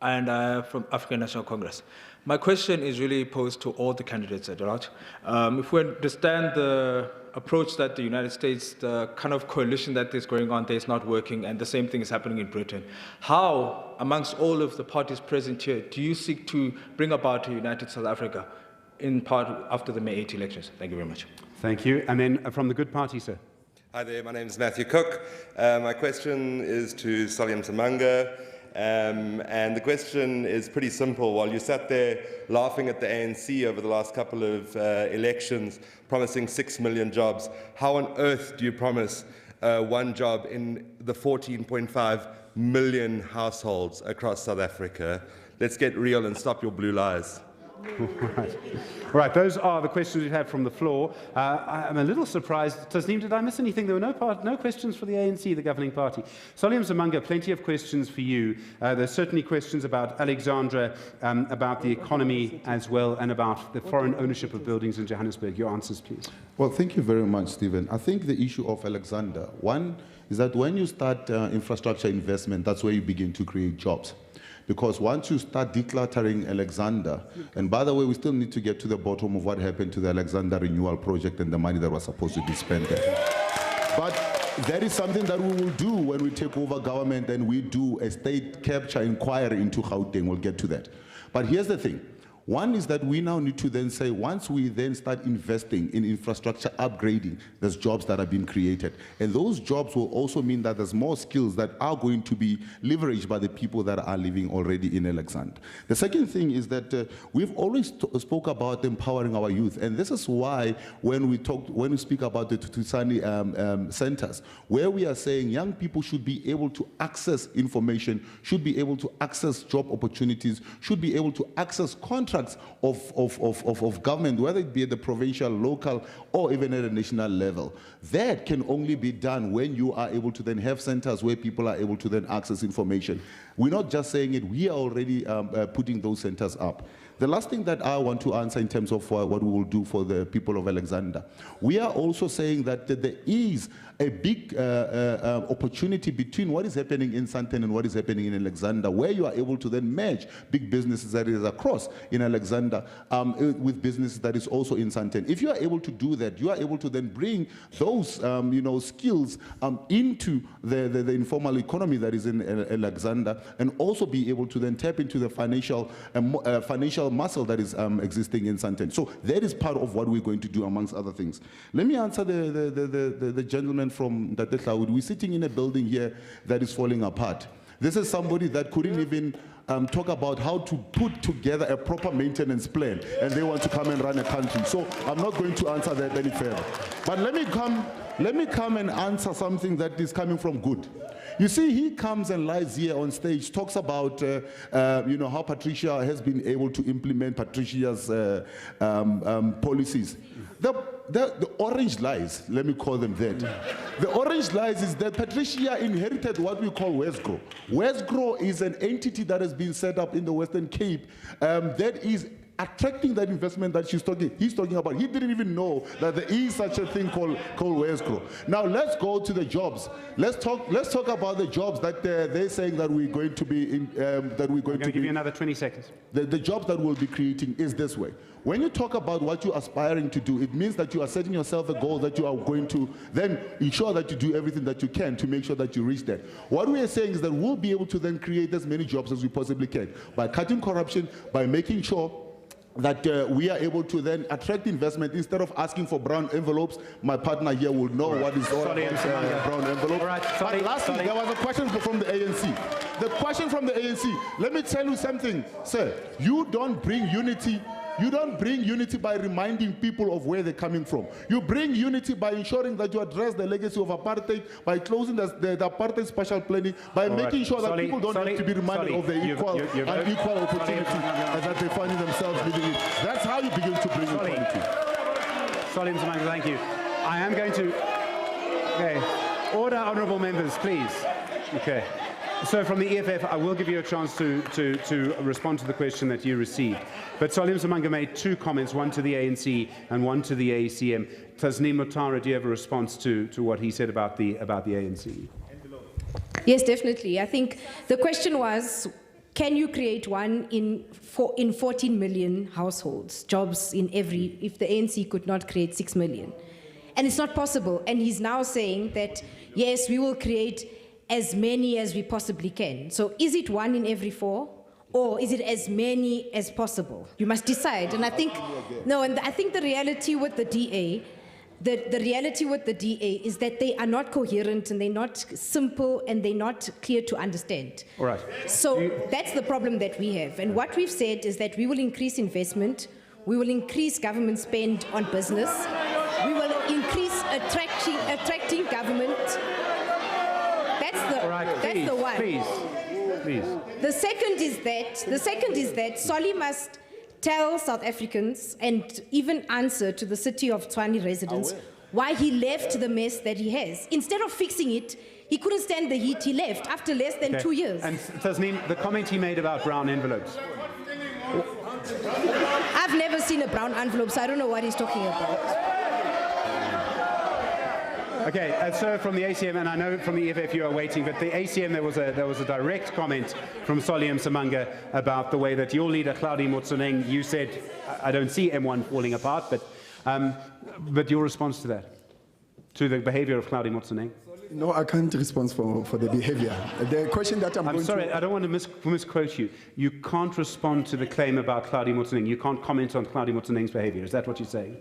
and from African National Congress. My question is really posed to all the candidates at large. If we understand the approach that the United States, the kind of coalition that is going on there is not working, and the same thing is happening in Britain, how, amongst all of the parties present here, do you seek to bring about a united South Africa, in part after the May 8 elections? Thank you very much. Thank you. And then from the Good Party, sir. Hi there, my name is Matthew Cook. My question is to Salim Samanga. And the question is pretty simple. While you sat there laughing at the ANC over the last couple of elections, promising 6 million jobs, how on earth do you promise one job in the 14.5 million households across South Africa? Let's get real and stop your blue lies. Right, those are the questions we've had from the floor. I'm a little surprised. Tasneem, did I miss anything? There were no questions for the ANC, the governing party. Salim Zamanga, plenty of questions for you. There's certainly questions about Alexandra, about the economy as well, and about the foreign ownership of buildings in Johannesburg. Your answers, please. Well, thank you very much, Stephen. I think the issue of Alexander, one is that when you start infrastructure investment, that's where you begin to create jobs. Because once you start decluttering Alexander, and by the way, we still need to get to the bottom of what happened to the Alexander Renewal Project and the money that was supposed to be spent there. But that is something that we will do when we take over government and we do a state capture inquiry into Gauteng. We'll get to that. But here's the thing. One is that we now need to then say, once we then start investing in infrastructure upgrading, there's jobs that are being created. And those jobs will also mean that there's more skills that are going to be leveraged by the people that are living already in Alexandra. The second thing is that we've always spoke about empowering our youth. And this is why when we speak about the Tutusani centers, where we are saying young people should be able to access information, should be able to access job opportunities, should be able to access contracts of government, whether it be at the provincial, local, or even at a national level. That can only be done when you are able to then have centers where people are able to then access information. We're not just saying it, we are already putting those centers up. The last thing that I want to answer in terms of what we will do for the people of Alexander, we are also saying that there is a big opportunity between what is happening in Sandton and what is happening in Alexander, where you are able to then merge big businesses that is across in Alexander with businesses that is also in Sandton. If you are able to do that, you are able to then bring those skills into the informal economy that is in Alexander, and also be able to then tap into the financial muscle that is existing in Sandton. So that is part of what we're going to do, amongst other things. Let me answer the gentleman from Datetlaud. We're sitting in a building here that is falling apart. This is somebody that couldn't even talk about how to put together a proper maintenance plan, and they want to come and run a country. So I'm not going to answer that any further. But let me come and answer something that is coming from Good. You see, he comes and lies here on stage, talks about how Patricia has been able to implement Patricia's policies. The orange lies, let me call them that. The orange lies is that Patricia inherited what we call Westgrow. Westgrow is an entity that has been set up in the Western Cape that is attracting that investment that he's talking about. He didn't even know that there is such a thing called Westgrow. Now let's go to the jobs. Let's talk about the jobs that they're saying that we're going to be in. That we're going to give you another 20 seconds. The jobs that we'll be creating is this way. When you talk about what you're aspiring to do, it means that you are setting yourself a goal that you are going to then ensure that you do everything that you can to make sure that you reach that. What we are saying is that we'll be able to then create as many jobs as we possibly can by cutting corruption, by making sure that we are able to then attract investment instead of asking for brown envelopes. My partner here will know what is all about brown envelope. But lastly, there was a question from the ANC. The question from the ANC, let me tell you something, sir. You don't bring unity. You don't bring unity by reminding people of where they're coming from. You bring unity by ensuring that you address the legacy of apartheid, by closing the apartheid special planning, by making sure that people don't have to be reminded of the unequal opportunity that they find themselves living in. That's how you begin to bring equality. Salim Zamanga, thank you. I am going to... Okay. Order, honourable members, please. Okay. So from the EFF, I will give you a chance to respond to the question that you received. But Salim Zamanga made two comments, one to the ANC and one to the ACM. Tasneem Mutara, do you have a response to what he said about the ANC? Yes, definitely. I think the question was, can you create one in 14 million households, jobs in every, if the ANC could not create 6 million? And it's not possible. And he's now saying that, yes, we will create as many as we possibly can. So is it one in every 4, or is it as many as possible? You must decide. And I think, no, and I think the reality with the DA, the reality with the DA is that they are not coherent and they're not simple and they're not clear to understand. All right. So that's the problem that we have. And what we've said is that we will increase investment, we will increase government spend on business, we will increase attracting government. That's the one. Please. The second is that Solly must tell South Africans and even answer to the city of Tshwane residents why he left the mess that he has. Instead of fixing it, he couldn't stand the heat, he left after less than 2 years. And Tasneem, the comment he made about brown envelopes. I've never seen a brown envelope, so I don't know what he's talking about. Okay, so from the ACM, and I know from the EFF you are waiting, but the ACM, there was a direct comment from Solly Msimanga about the way that your leader, Hlaudi Motsoeneng, you said, I don't see M1 falling apart, but your response to that, to the behavior of Hlaudi Motsoeneng? No, I can't respond for the behavior. The question that I'm sorry, I don't want to misquote you. You can't respond to the claim about Hlaudi Motsoeneng. You can't comment on Hlaudi Motsoeneng's behavior. Is that what you're saying?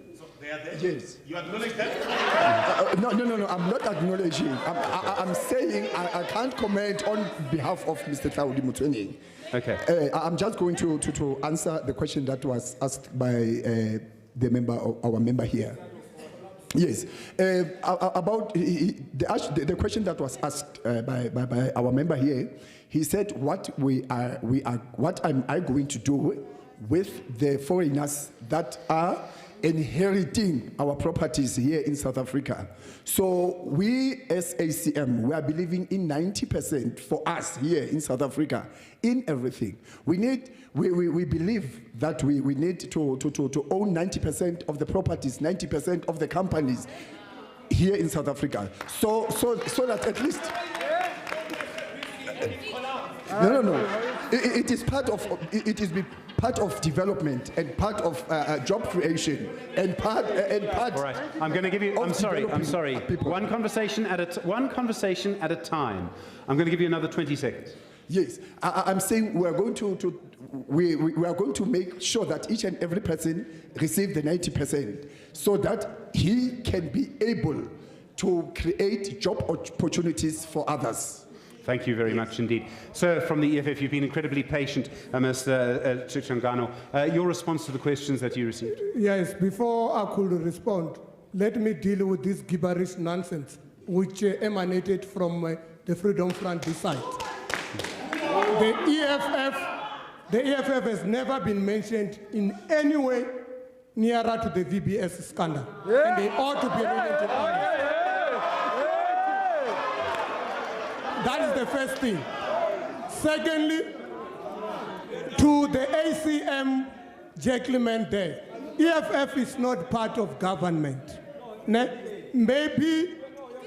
Yes. You acknowledge that? No, I'm not acknowledging. I'm saying I can't comment on behalf of Mr. Hlaudi Motsoeneng. Okay. I'm just going to answer the question that was asked by our member here. Yes. About the question that was asked by our member here, he said, what am I going to do with the foreigners that are inheriting our properties here in South Africa? So we as ACM, we are believing in 90% for us here in South Africa in everything. We believe that we need to own 90% of the properties, 90% of the companies here in South Africa. So that at least no. It is part of development and part of job creation and part. All right. I'm going to give you. I'm sorry. One conversation at a time. I'm going to give you another 20 seconds. Yes, I'm saying we are going to make sure that each and every person receives the 90%, so that he can be able to create job opportunities for others. Thank you very much indeed. Sir, from the EFF, you've been incredibly patient, Mr. Chichangano. Your response to the questions that you received? Yes, before I could respond, let me deal with this gibberish nonsense which emanated from the Freedom Front this side. The EFF has never been mentioned in any way nearer to the VBS scandal. And they ought to be related. That is the first thing. Secondly, to the ACM gentleman there, EFF is not part of government. Maybe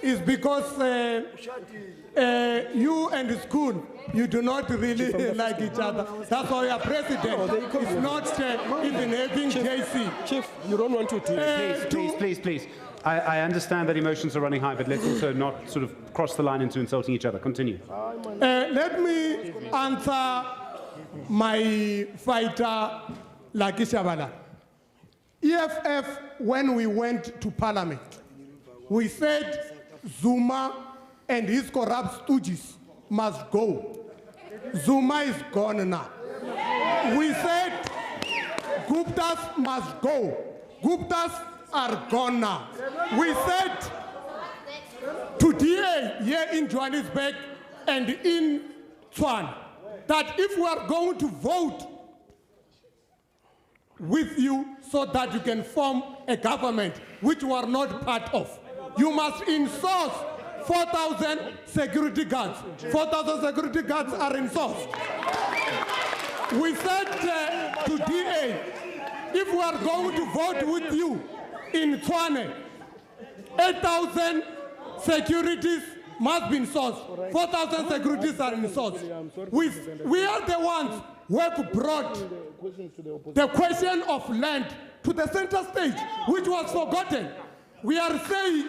it's because you and the school, you do not really like each other. That's why your president is not even having JC. Chief, you don't want to Please. I understand that emotions are running high, but let's also not sort of cross the line into insulting each other. Continue. Let me answer my fighter, Lucky Shabalala. EFF, when we went to Parliament, we said Zuma and his corrupt stooges must go. Zuma is gone now. We said Guptas must go. Guptas are gone now. We said to DA here in Johannesburg and in Tshwane that if we are going to vote with you so that you can form a government which we are not part of, you must insource 4,000 security guards. 4,000 security guards are insourced. We said to DA, if we are going to vote with you in Tshwane, 8,000 securities must be insourced. 4,000 securities are insourced. We are the ones who have brought the question of land to the center stage, which was forgotten. We are saying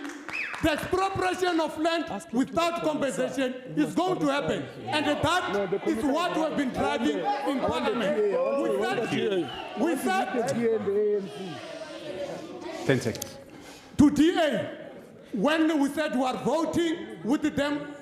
the expropriation of land without compensation is going to happen. And that is what we have been driving in Parliament. We said 10 seconds. to DA, when we said we are voting with them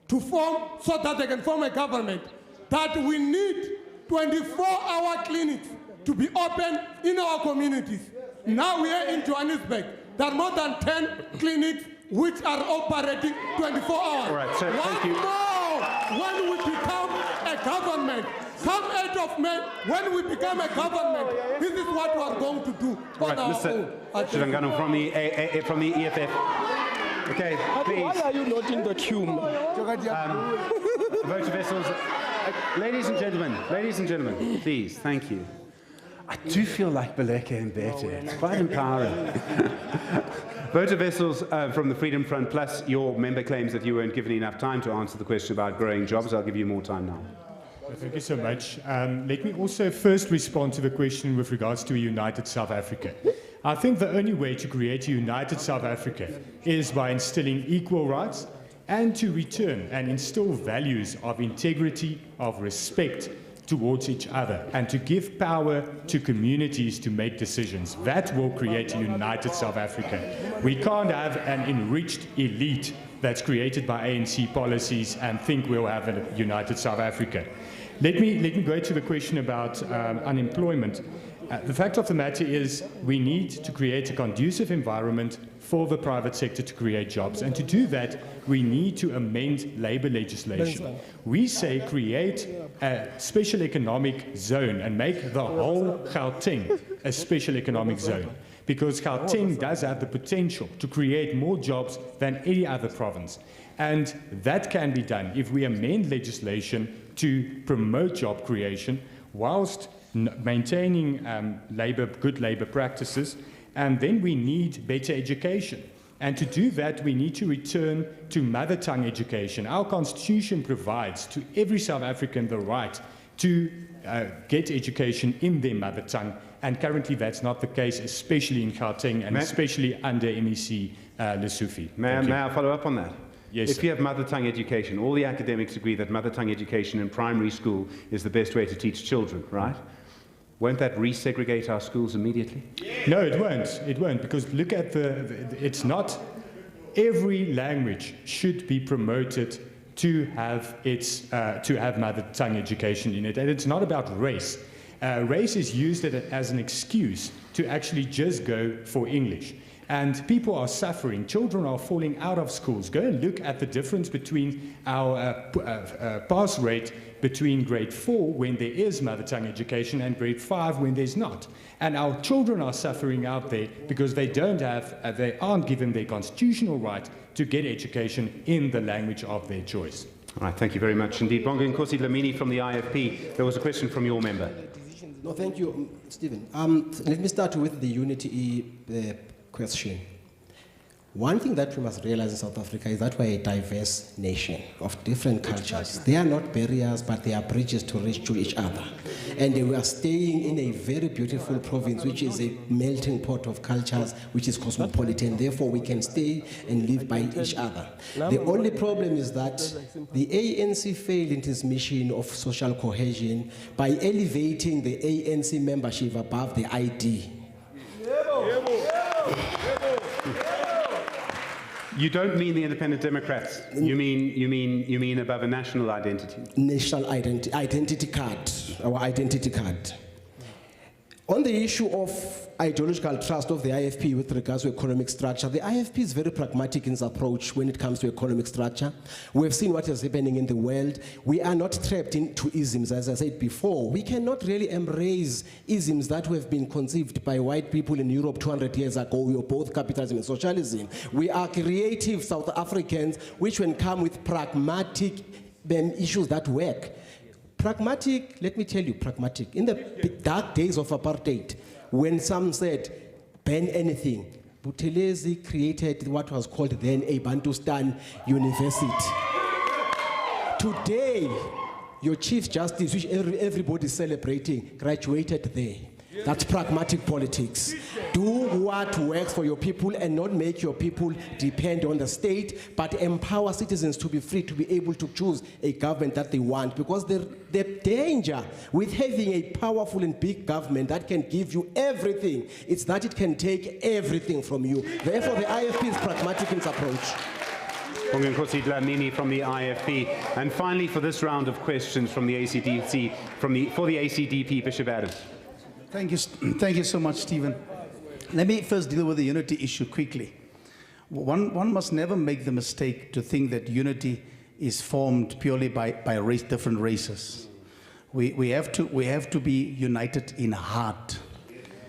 to form, so that they can form a government, that we need 24-hour clinics to be open in our communities. Now we are in Johannesburg. There are more than 10 clinics which are operating 24 hours. All right, so thank you. More when we become a government. Come 8th of May, when we become a government, this is what we are going to do. All right, Mr. Chirangano from the EFF. Okay, please. Why are you not in the queue? Voter vessels. Ladies and gentlemen, please, thank you. I do feel like Baleka and Bete. It's quite empowering. Voter vessels from the Freedom Front Plus, your member claims that you weren't given enough time to answer the question about growing jobs. I'll give you more time now. Thank you so much. Let me also first respond to the question with regards to a united South Africa. I think the only way to create a united South Africa is by instilling equal rights and to return and instill values of integrity, of respect towards each other, and to give power to communities to make decisions. That will create a united South Africa. We can't have an enriched elite that's created by ANC policies and think we'll have a united South Africa. Let me go to the question about unemployment. The fact of the matter is we need to create a conducive environment for the private sector to create jobs. And to do that, we need to amend labor legislation. We say create a special economic zone and make the whole Gauteng a special economic zone. Because Gauteng does have the potential to create more jobs than any other province. And that can be done if we amend legislation to promote job creation whilst maintaining good labor practices. And then we need better education. And to do that, we need to return to mother tongue education. Our constitution provides to every South African the right to get education in their mother tongue. And currently that's not the case, especially in Gauteng and especially under MEC Lessufi. May I follow up on that? Yes, if you have mother tongue education, all the academics agree that mother tongue education in primary school is the best way to teach children, right? Won't that resegregate our schools immediately? No, it won't. It won't, because look at it's not every language should be promoted to have mother tongue education in it, and it's not about race. Race is used as an excuse to actually just go for English. And people are suffering. Children are falling out of schools. Go and look at the difference between our pass rate between grade 4 when there is mother tongue education and grade 5 when there's not. And our children are suffering out there because they aren't given their constitutional right to get education in the language of their choice. All right, thank you very much indeed. Bonga Nkosi Dlamini from the IFP. There was a question from your member. No, thank you, Stephen. Let me start with the unity question. One thing that we must realize in South Africa is that we're a diverse nation of different cultures. They are not barriers, but they are bridges to reach to each other. And we are staying in a very beautiful province, which is a melting pot of cultures, which is cosmopolitan. Therefore, we can stay and live by each other. The only problem is that the ANC failed in its mission of social cohesion by elevating the ANC membership above the ID. You don't mean the Independent Democrats. You mean above a national identity. National identity card, our identity card. On the issue of ideological trust of the IFP with regards to economic structure, the IFP is very pragmatic in its approach when it comes to economic structure. We have seen what is happening in the world. We are not trapped into isms, as I said before. We cannot really embrace isms that have been conceived by white people in Europe 200 years ago. We are both capitalism and socialism. We are creative South Africans, which will come with pragmatic issues that work. Pragmatic, let me tell you, pragmatic. In the dark days of apartheid, when some said, ban anything, Buthelezi created what was called then a Bantustan University. Today, your Chief Justice, which everybody is celebrating, graduated there. That's pragmatic politics. Do what works for your people and not make your people depend on the state, but empower citizens to be free to be able to choose a government that they want. Because the danger with having a powerful and big government that can give you everything, it's that it can take everything from you. Therefore, the IFP is pragmatic in its approach. Nkosi Dlamini from the IFP. And finally, for this round of questions from the ACDC, for the ACDP, Bishop Adams. Thank you so much, Stephen. Let me first deal with the unity issue quickly. One must never make the mistake to think that unity is formed purely by different races. We have to be united in heart,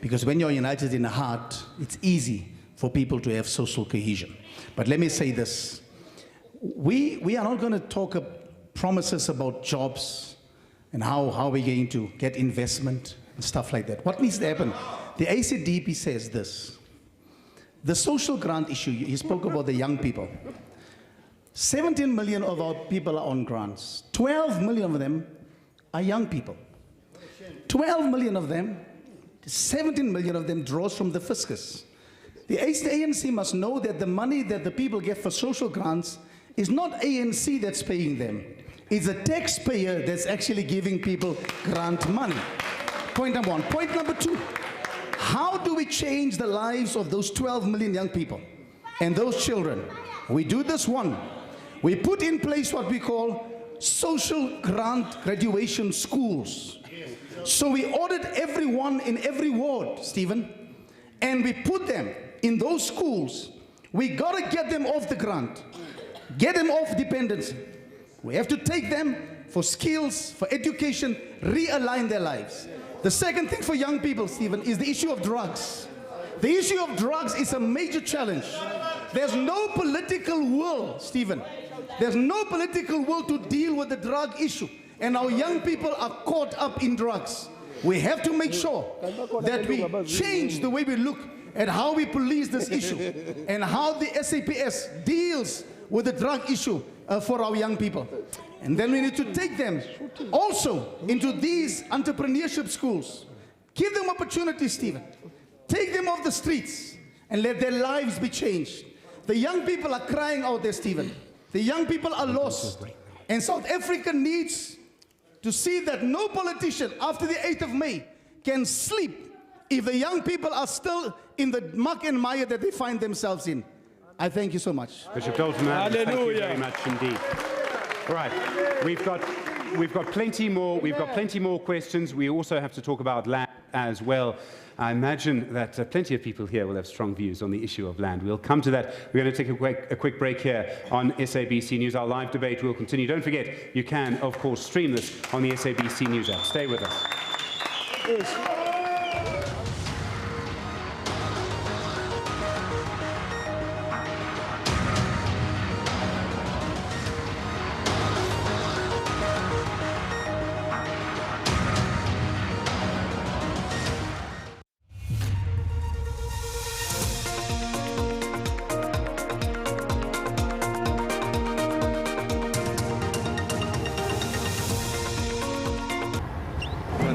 because when you're united in heart, it's easy for people to have social cohesion. But let me say this. We are not going to talk promises about jobs and how we're going to get investment and stuff like that. What needs to happen? The ACDP says this. The social grant issue, he spoke about the young people. 17 million of our people are on grants. 12 million of them are young people. 12 million of them, 17 million of them draws from the fiscus. The ANC must know that the money that the people get for social grants is not ANC that's paying them. It's a taxpayer that's actually giving people grant money. Point number one. Point number two. How do we change the lives of those 12 million young people and those children? We do this one. We put in place what we call social grant graduation schools. So we audit everyone in every ward, Stephen, and we put them in those schools. We got to get them off the grant, get them off dependency. We have to take them for skills, for education, realign their lives. The second thing for young people, Stephen, is the issue of drugs. The issue of drugs is a major challenge. There's no political will, Stephen. There's no political will to deal with the drug issue. And our young people are caught up in drugs. We have to make sure that we change the way we look at how we police this issue and how the SAPS deals with the drug issue for our young people. And then we need to take them also into these entrepreneurship schools. Give them opportunities, Stephen. Take them off the streets and let their lives be changed. The young people are crying out there, Stephen. The young people are lost. And South Africa needs to see that no politician after the 8th of May can sleep if the young people are still in the muck and mire that they find themselves in. I thank you so much. Bishop Dalton, thank you very much indeed. All right, we've got plenty more. We've got plenty more questions. We also have to talk about land as well. I imagine that plenty of people here will have strong views on the issue of land. We'll come to that. We're going to take a quick break here on SABC News. Our live debate will continue. Don't forget, you can, of course, stream this on the SABC News app. Stay with us.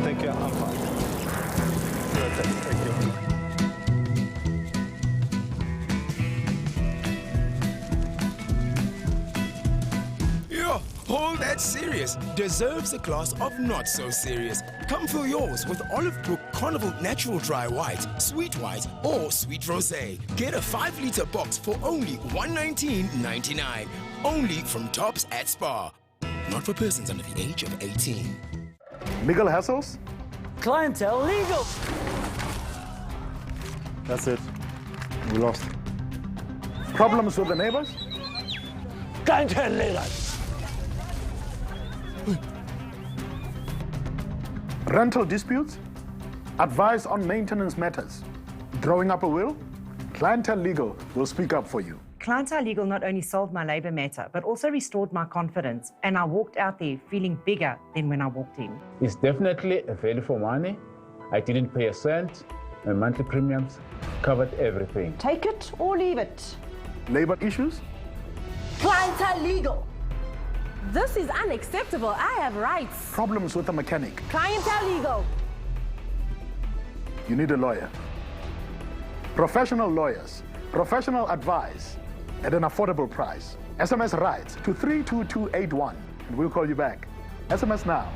Thank you. I'm fine. Thank you. Yeah, all that serious deserves a glass of not so serious. Come fill yours with Olive Brook Carnival Natural Dry White, Sweet White, or Sweet Rosé. Get a 5-liter box for only $119.99. Only from Tops at Spar. Not for persons under the age of 18. Legal hassles? Clientele legal. That's it. We lost. Problems with the neighbors? Clientele legal. Rental disputes? Advice on maintenance matters? Drawing up a will? Clientele Legal will speak up for you. Clientele Legal not only solved my labor matter, but also restored my confidence, and I walked out there feeling bigger than when I walked in. It's definitely a value for money. I didn't pay a cent. My monthly premiums covered everything. Take it or leave it. Labor issues? Clientele Legal. This is unacceptable. I have rights. Problems with a mechanic? Clientele Legal. You need a lawyer. professional lawyers, professional advice at an affordable price. SMS right to 32281 and we'll call you back. SMS now.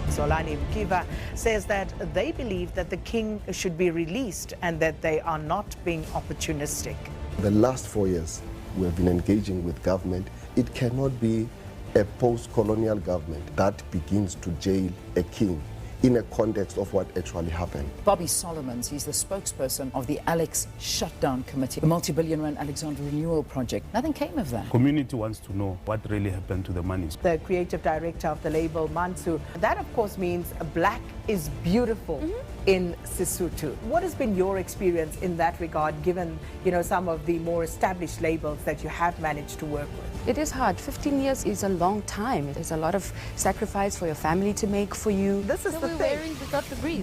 Solani Mkiva says that they believe that the king should be released and that they are not being opportunistic. The last 4 years, we have been engaging with government. It cannot be a post-colonial government that begins to jail a king in a context of what actually happened. Bobby Solomons, he's the spokesperson of the Alex Shutdown Committee, the multi-billion rand Alexander Renewal Project. Nothing came of that. Community wants to know what really happened to the money. The creative director of the label, Mansu, that of course means black is beautiful in Sesotho. What has been your experience in that regard, given some of the more established labels that you have managed to work with? It is hard. 15 years is a long time. There's a lot of sacrifice for your family to make for you. This is the thing.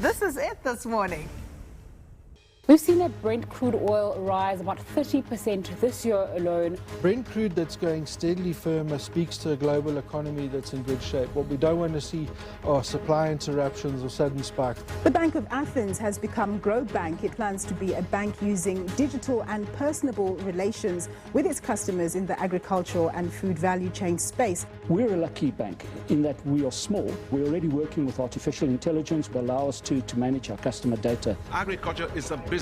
This is it this morning. We've seen that Brent crude oil rise about 30% this year alone. Brent crude that's going steadily firmer speaks to a global economy that's in good shape. What we don't want to see are supply interruptions or sudden spikes. The Bank of Athens has become Growth Bank. It plans to be a bank using digital and personable relations with its customers in the agricultural and food value chain space. We're a lucky bank in that we are small. We're already working with artificial intelligence that allow us to manage our customer data. Agriculture is a business.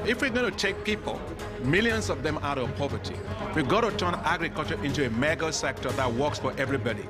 If we're going to take people, millions of them out of poverty, we've got to turn agriculture into a mega sector that works for everybody.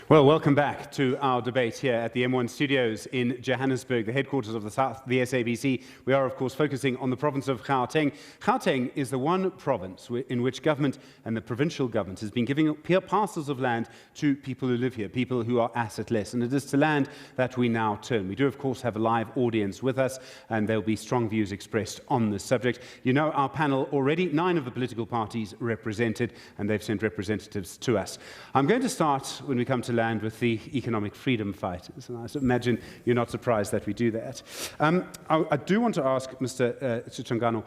Well, welcome back to our debate here at the M1 studios in Johannesburg, the headquarters of the SABC. We are, of course, focusing on the province of Gauteng. Gauteng is the one province in which government and the provincial government has been giving parcels of land to people who live here, people who are assetless, and it is to land that we now turn. We do, of course, have a live audience with us, and there will be strong views expressed on this subject. You know our panel already, 9 of the political parties represented, and they've sent representatives to us. I'm going to start, when we come to land, with the economic freedom fighters, and I imagine you're not surprised that we do that. I do want to ask Mr. Chitangano,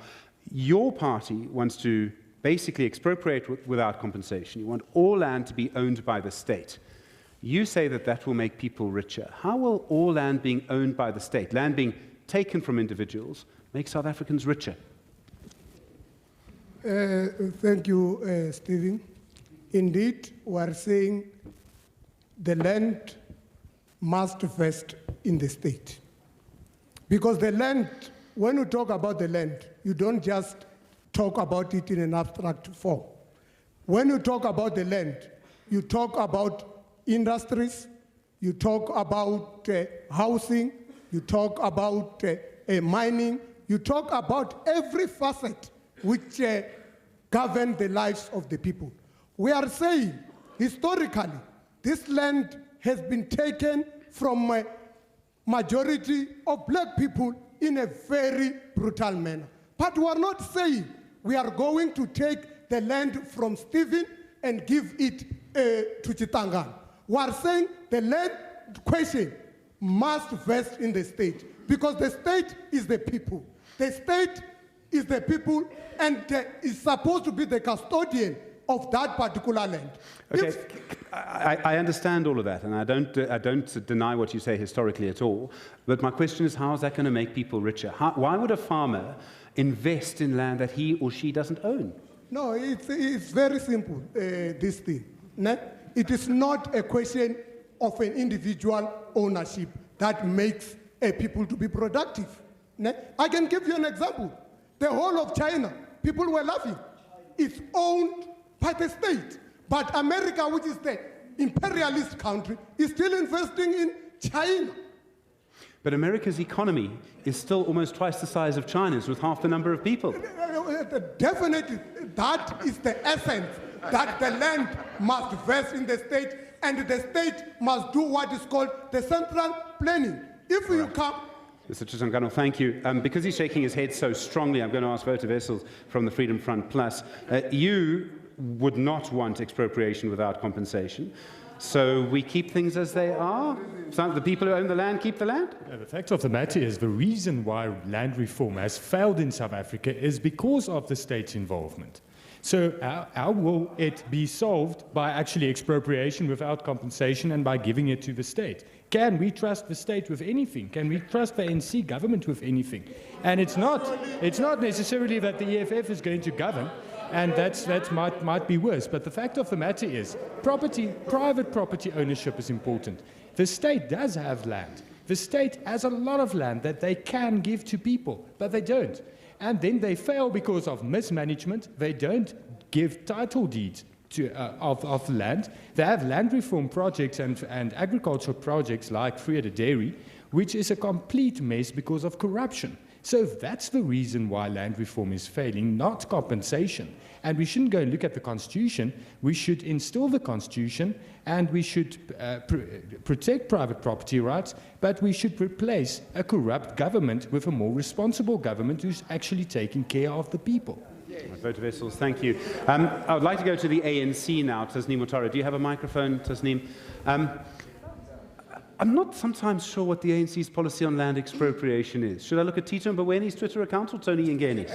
your party wants to basically expropriate without compensation. You want all land to be owned by the state. You say that that will make people richer. How will all land being owned by the state, land being taken from individuals, make South Africans richer? Thank you, Stephen. Indeed, we are saying the land must vest in the state. Because the land, when you talk about the land, you don't just talk about it in an abstract form. When you talk about the land, you talk about industries, you talk about housing, you talk about mining, you talk about every facet which governs the lives of the people. We are saying, historically, this land has been taken from a majority of black people in a very brutal manner. But we are not saying we are going to take the land from Stephen and give it to Chitangano. We are saying the land question must vest in the state, because the state is the people. The state is the people and is supposed to be the custodian of that particular land. Okay, I understand all of that, and I don't deny what you say historically at all, but my question is, how is that going to make people richer? Why would a farmer invest in land that he or she doesn't own? No, it's very simple, this thing. It is not a question of an individual ownership that makes people to be productive. I can give you an example. The whole of China, people were laughing. It's owned by the state. But America, which is the imperialist country, is still investing in China. But America's economy is still almost twice the size of China's, with half the number of people. Definitely, that is the essence, that the land must vest in the state, and the state must do what is called the central planning. If you come... Mr. Chitangano, thank you. Because he's shaking his head so strongly, I'm going to ask Wouter Wessels from the Freedom Front Plus. You would not want expropriation without compensation. So we keep things as they are? So the people who own the land keep the land? The fact of the matter is the reason why land reform has failed in South Africa is because of the state's involvement. So how will it be solved? By actually expropriation without compensation and by giving it to the state. Can we trust the state with anything? Can we trust the ANC government with anything? And it's not necessarily that the EFF is going to govern, and that might be worse. But the fact of the matter is, private property ownership is important. The state does have land. The state has a lot of land that they can give to people, but they don't. And then they fail because of mismanagement. They don't give title deeds of the land. They have land reform projects and agricultural projects like Vrede Dairy, which is a complete mess because of corruption. So that's the reason why land reform is failing, not compensation. And we shouldn't go and look at the Constitution. We should instill the Constitution, and we should protect private property rights, but we should replace a corrupt government with a more responsible government who's actually taking care of the people. Wouter Wessels, thank you. I would like to go to the ANC now. Tasneem Mutara, do you have a microphone, Tasneem? I'm not sometimes sure what the ANC's policy on land expropriation is. Should I look at Tito Mbowene's Twitter account or Tony Ngeni's?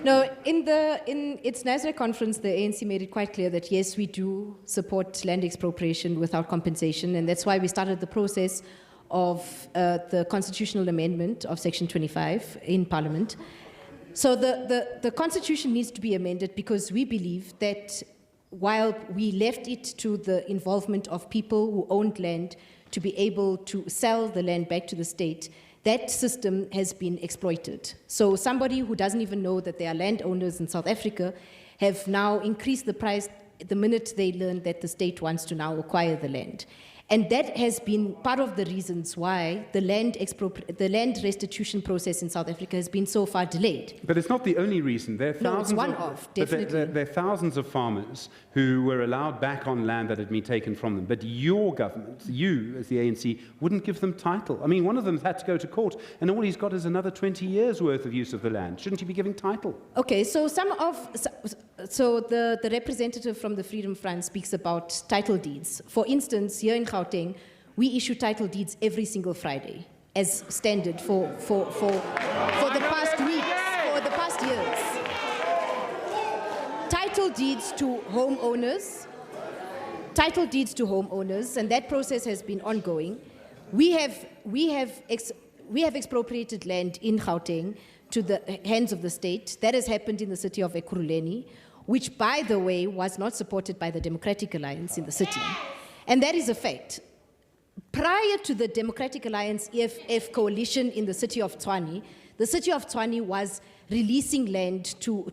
No, in its NASDAQ conference, the ANC made it quite clear that, yes, we do support land expropriation without compensation, and that's why we started the process of the constitutional amendment of Section 25 in Parliament. So the Constitution needs to be amended because we believe that while we left it to the involvement of people who owned land to be able to sell the land back to the state, that system has been exploited. So somebody who doesn't even know that they are landowners in South Africa have now increased the price the minute they learn that the state wants to now acquire the land. And that has been part of the reasons why the land restitution process in South Africa has been so far delayed. But it's not the only reason. There are thousands definitely. There are thousands of farmers who were allowed back on land that had been taken from them. But your government, you as the ANC, wouldn't give them title. I mean, one of them had to go to court, and all he's got is another 20 years' worth of use of the land. Shouldn't you be giving title? Okay, so the representative from the Freedom Front speaks about title deeds. For instance, here in Gauteng, we issue title deeds every single Friday as standard for the past weeks, for the past years. Title deeds to homeowners, and that process has been ongoing. We have expropriated land in Gauteng to the hands of the state. That has happened in the city of Ekurhuleni, which, by the way, was not supported by the Democratic Alliance in the city. And that is a fact. Prior to the Democratic Alliance EFF coalition in the city of Tshwane, the city of Tshwane was releasing land to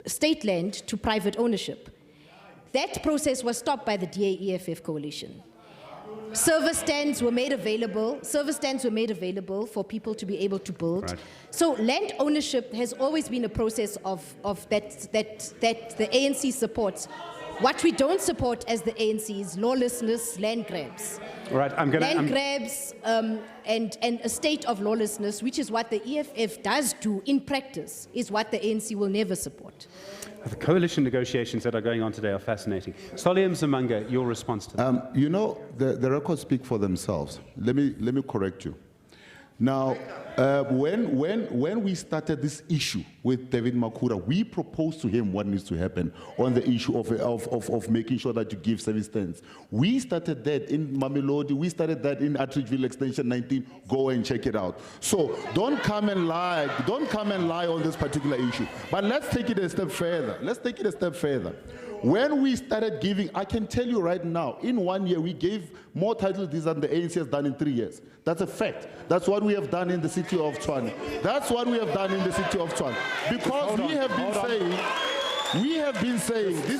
state land to private ownership. That process was stopped by the DA-EFF coalition. Service stands were made available for people to be able to build. Right. So land ownership has always been a process of that the ANC supports. What we don't support as the ANC is lawlessness, land grabs. Right, land grabs and a state of lawlessness, which is what the EFF does do in practice, is what the ANC will never support. The coalition negotiations that are going on today are fascinating. Solium Zamanga, your response to that? You know, the records speak for themselves. Let me correct you. Now, when we started this issue with David Makhura, we proposed to him what needs to happen on the issue of making sure that you give service stands. We started that in Mamelodi. We started that in Atteridgeville Extension 19. Go and check it out. So don't come and lie. Don't come and lie on this particular issue. But let's take it a step further. When we started giving, I can tell you right now, in 1 year, we gave more title deeds than the ANC has done in 3 years. That's a fact. That's what we have done in the city of Tshwane. Because we have been saying... We have been saying this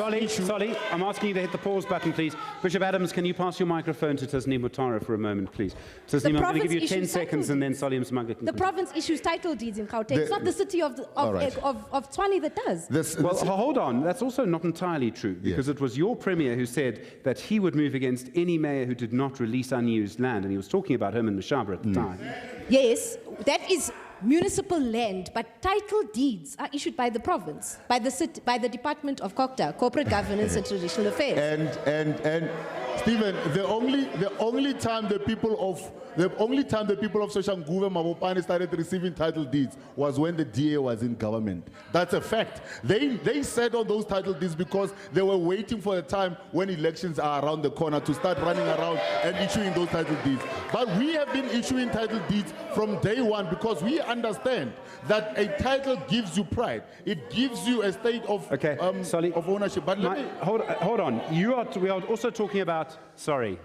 Solly, I'm asking you to hit the pause button, please. Bishop Adams, can you pass your microphone to Tasneem Mutara for a moment, please? Tasneem, I'm going to give you 10 seconds and then Solly Msimanga can The province issues title deeds in Gauteng. It's not the city of Tshwane that does. Well, hold on. That's also not entirely true, because it was your premier who said that he would move against any mayor who did not release unused land, and he was talking about Herman Mashaba at the time. Yes, that is municipal land, but title deeds are issued by the province, by the city, by the Department of COGTA, Corporate Governance and Traditional Affairs. And Stephen, the only time the people of Soshanguve Mabopane started receiving title deeds was when the DA was in government. That's a fact. They said on those title deeds because they were waiting for the time when elections are around the corner to start running around and issuing those title deeds. But we have been issuing title deeds from day one because we understand that a title gives you pride. It gives you a state of of ownership. But hold on. We are also talking about. Sorry.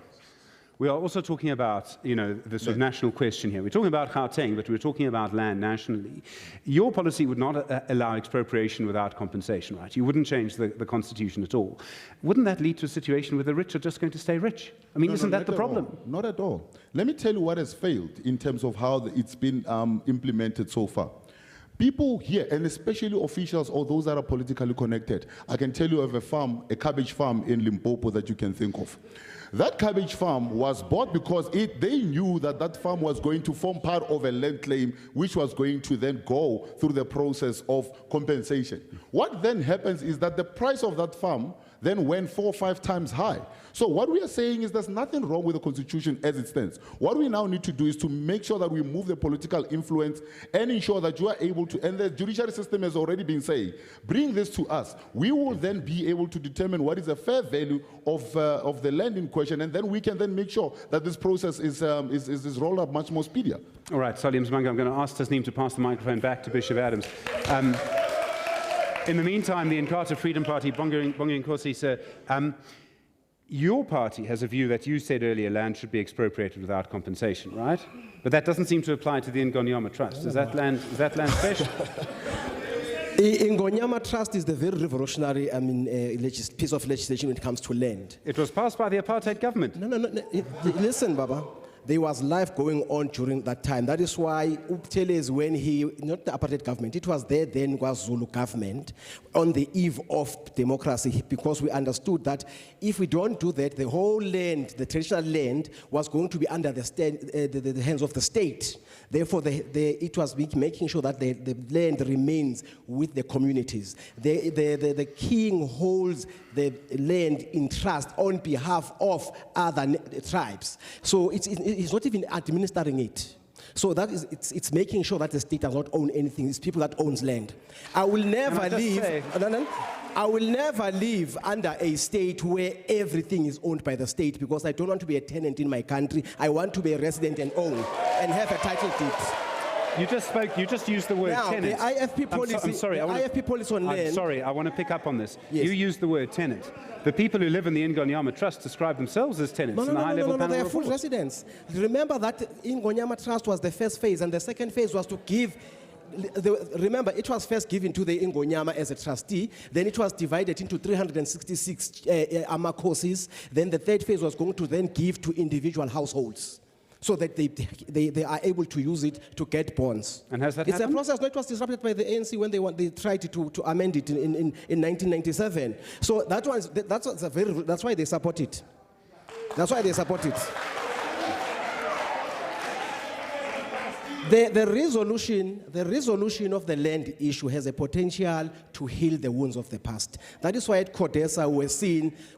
We are also talking about, the sort of national question here. We're talking about Gauteng, but we're talking about land nationally. Your policy would not allow expropriation without compensation, right? You wouldn't change the constitution at all. Wouldn't that lead to a situation where the rich are just going to stay rich? I mean, isn't that the problem? Not at all. Let me tell you what has failed in terms of how it's been implemented so far. People here, and especially officials or those that are politically connected, I can tell you of a cabbage farm in Limpopo that you can think of. That cabbage farm was bought because they knew that that farm was going to form part of a land claim, which was going to then go through the process of compensation. What then happens is that the price of that farm then went 4 or 5 times high. So what we are saying is there's nothing wrong with the constitution as it stands. What we now need to do is to make sure that we move the political influence and ensure that you are able to, and the judiciary system has already been saying, bring this to us. We will then be able to determine what is a fair value of the land in question, and then we can then make sure that this process is rolled up much more speedier. All right, Solly Msimanga, I'm going to ask Tasneem to pass the microphone back to Bishop Adams. In the meantime, the Inkatha Freedom Party, Bonga Nkosi, sir, your party has a view that you said earlier land should be expropriated without compensation, right? But that doesn't seem to apply to the Ingonyama Trust. Is that land special? The Ingonyama Trust is the very revolutionary piece of legislation when it comes to land. It was passed by the apartheid government. No. Listen, Baba. There was life going on during that time. That is why Upteles, when not the apartheid government, it was there then was Zulu government on the eve of democracy, because we understood that if we don't do that, the whole land, the traditional land, was going to be under the hands of the state. Therefore, it was making sure that the land remains with the communities. The king holds the land in trust on behalf of other tribes. So it's not even administering it. So that is, it's making sure that the state does not own anything. It's people that owns land. I will never live under a state where everything is owned by the state, because I don't want to be a tenant in my country. I want to be a resident and own and have a title deed. You just used the word tenant. The IFP policy, IFP policy on land. I'm sorry, I want to pick up on this. Yes. You used the word tenant. The people who live in the Ingonyama Trust describe themselves as tenants in the high-level panel they are report. full residents. Remember that Ingonyama Trust was the first phase, and the second phase was to give. Remember, it was first given to the Ingonyama as a trustee, then it was divided into 366 amakhosis, then the third phase was going to then give to individual households, so that they are able to use it to get bonds. And has that happened? It's a process that was disrupted by the ANC when they tried to amend it in 1997. So that's why they support it. That's why they support it. The resolution of the land issue has a potential to heal the wounds of the past. That is why at Codesa we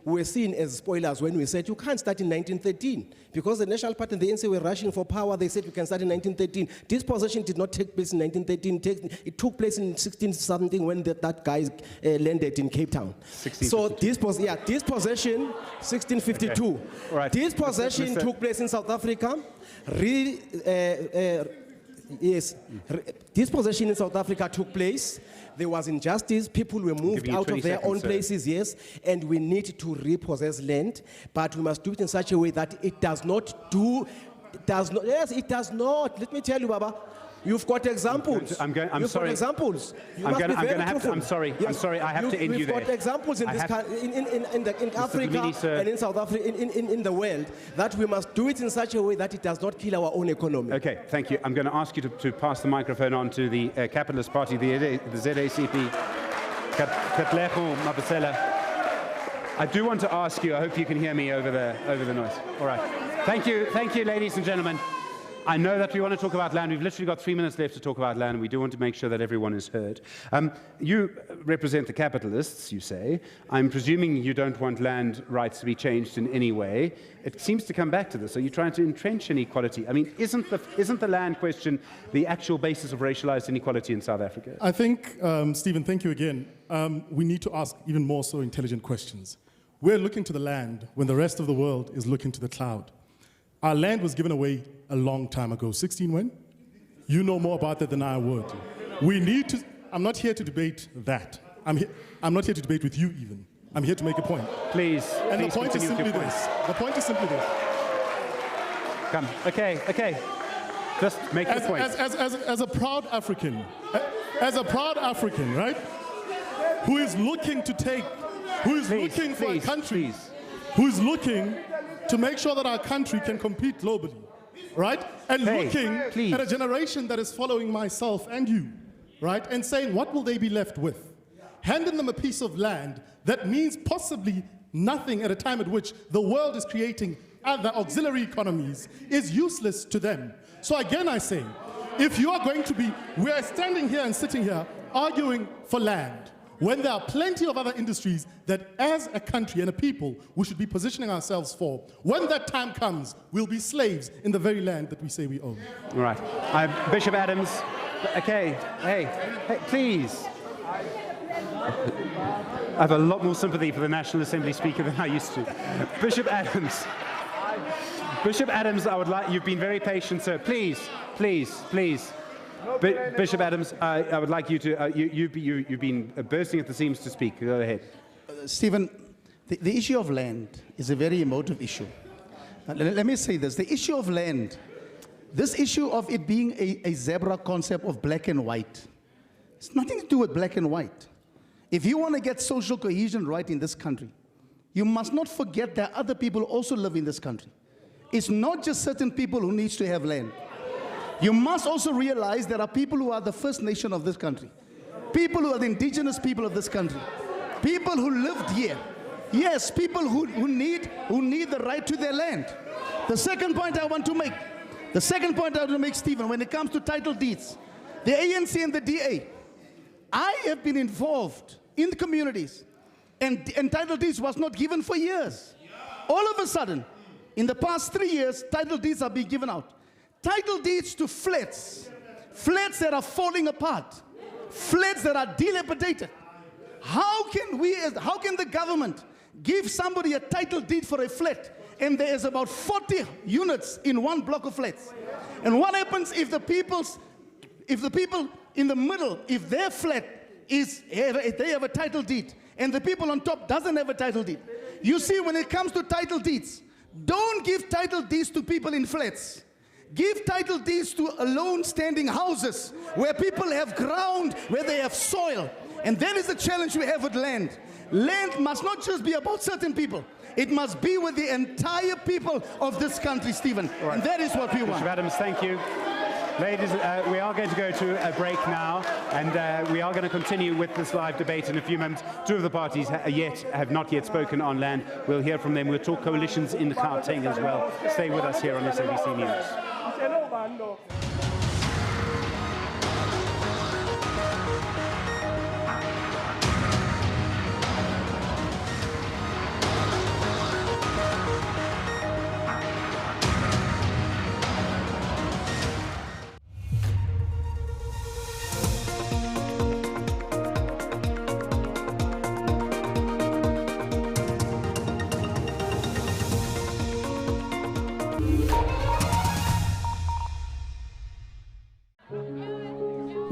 were seen as spoilers when we said you can't start in 1913. Because the National Party and the ANC were rushing for power, they said you can start in 1913. Dispossession did not take place in 1913. It took place in 16-something when that guy landed in Cape Town. So dispossession, 1652. Okay. Right. Dispossession took place in South Africa. Dispossession in South Africa took place. There was injustice. People were moved out of their own places, yes. And we need to repossess land, but we must do it in such a way that it does not. Yes, it does not. Let me tell you, Baba. You've got examples. I'm You've sorry. got examples. You I'm must gonna be very have to. truthful. I'm sorry. I'm sorry. I have to end you there. We've got examples in I this have- in Africa Dumini, sir. and in South Africa, in the world, that we must do it in such a way that it does not kill our own economy. Okay, thank you. I'm going to ask you to pass the microphone on to the Capitalist Party, the ZACP, Katlego Mabasela. I do want to ask you, I hope you can hear me over the noise. All right. Thank you, ladies and gentlemen. I know that we want to talk about land. We've literally got 3 minutes left to talk about land, and we do want to make sure that everyone is heard. You represent the capitalists, you say. I'm presuming you don't want land rights to be changed in any way. It seems to come back to this. Are you trying to entrench inequality? I mean, isn't the land question the actual basis of racialized inequality in South Africa? I think, Stephen, thank you again. We need to ask even more so intelligent questions. We're looking to the land when the rest of the world is looking to the cloud. Our land was given away a long time ago. 16 when? You know more about that than I would. We need to, I'm not here to debate that. I'm not here to debate with you even. I'm here to make a point. Please. And please the point is continue with simply your this. The point is simply this. Come. Okay. Just make your point. As a proud African, right? Who is looking to take, who is looking for a country, who is looking to make sure that our country can compete globally, right? And looking at a generation that is following myself and you, right? And saying, what will they be left with? Handing them a piece of land that means possibly nothing at a time at which the world is creating other auxiliary economies is useless to them. So again, I say, if you are going to be, we are standing here and sitting here arguing for land, when there are plenty of other industries that as a country and a people we should be positioning ourselves for. When that time comes, we'll be slaves in the very land that we say we own. All right. Bishop Adams. Okay. Hey, please. I have a lot more sympathy for the National Assembly Speaker than I used to. Bishop Adams. Bishop Adams, I would like, you've been very patient, sir. Please. Bishop Adams, I would like you to, you've been bursting at the seams to speak. Go ahead. Stephen, the issue of land is a very emotive issue. Let me say this, the issue of land, this issue of it being a zebra concept of black and white, it's nothing to do with black and white. If you want to get social cohesion right in this country, you must not forget that other people also live in this country. It's not just certain people who need to have land. You must also realize there are people who are the First Nation of this country, people who are the indigenous people of this country, people who lived here. Yes, people who need the right to their land. The second point I want to make, Stephen, when it comes to title deeds, the ANC and the DA, I have been involved in the communities, and title deeds was not given for years. All of a sudden, in the past 3 years, title deeds are being given out. Title deeds to flats that are falling apart, flats that are dilapidated. How can the government give somebody a title deed for a flat and there is about 40 units in one block of flats? And what happens if the people in the middle, if their flat if they have a title deed and the people on top doesn't have a title deed? You see, when it comes to title deeds, don't give title deeds to people in flats. Give title deeds to alone standing houses where people have ground, where they have soil. And that is the challenge we have with land. Land must not just be about certain people. It must be with the entire people of this country, Stephen. Right. And that is what we want. Bishop Adams, thank you. Ladies, we are going to go to a break now, and we are going to continue with this live debate in a few moments. Two of the parties have not yet spoken on land. We'll hear from them. We'll talk coalitions in Gauteng as well. Stay with us here on SABC News.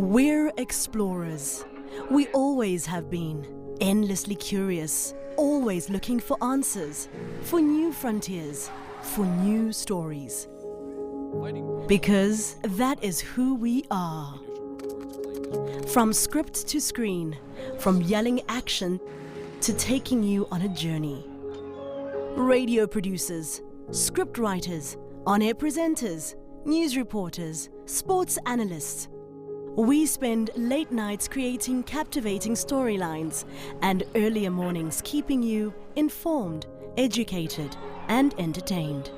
We're explorers. We always have been, endlessly curious, always looking for answers, for new frontiers, for new stories. Because that is who we are. From script to screen, from yelling action to taking you on a journey. Radio producers, script writers, on-air presenters, news reporters, sports analysts. We spend late nights creating captivating storylines and earlier mornings keeping you informed, educated, and entertained.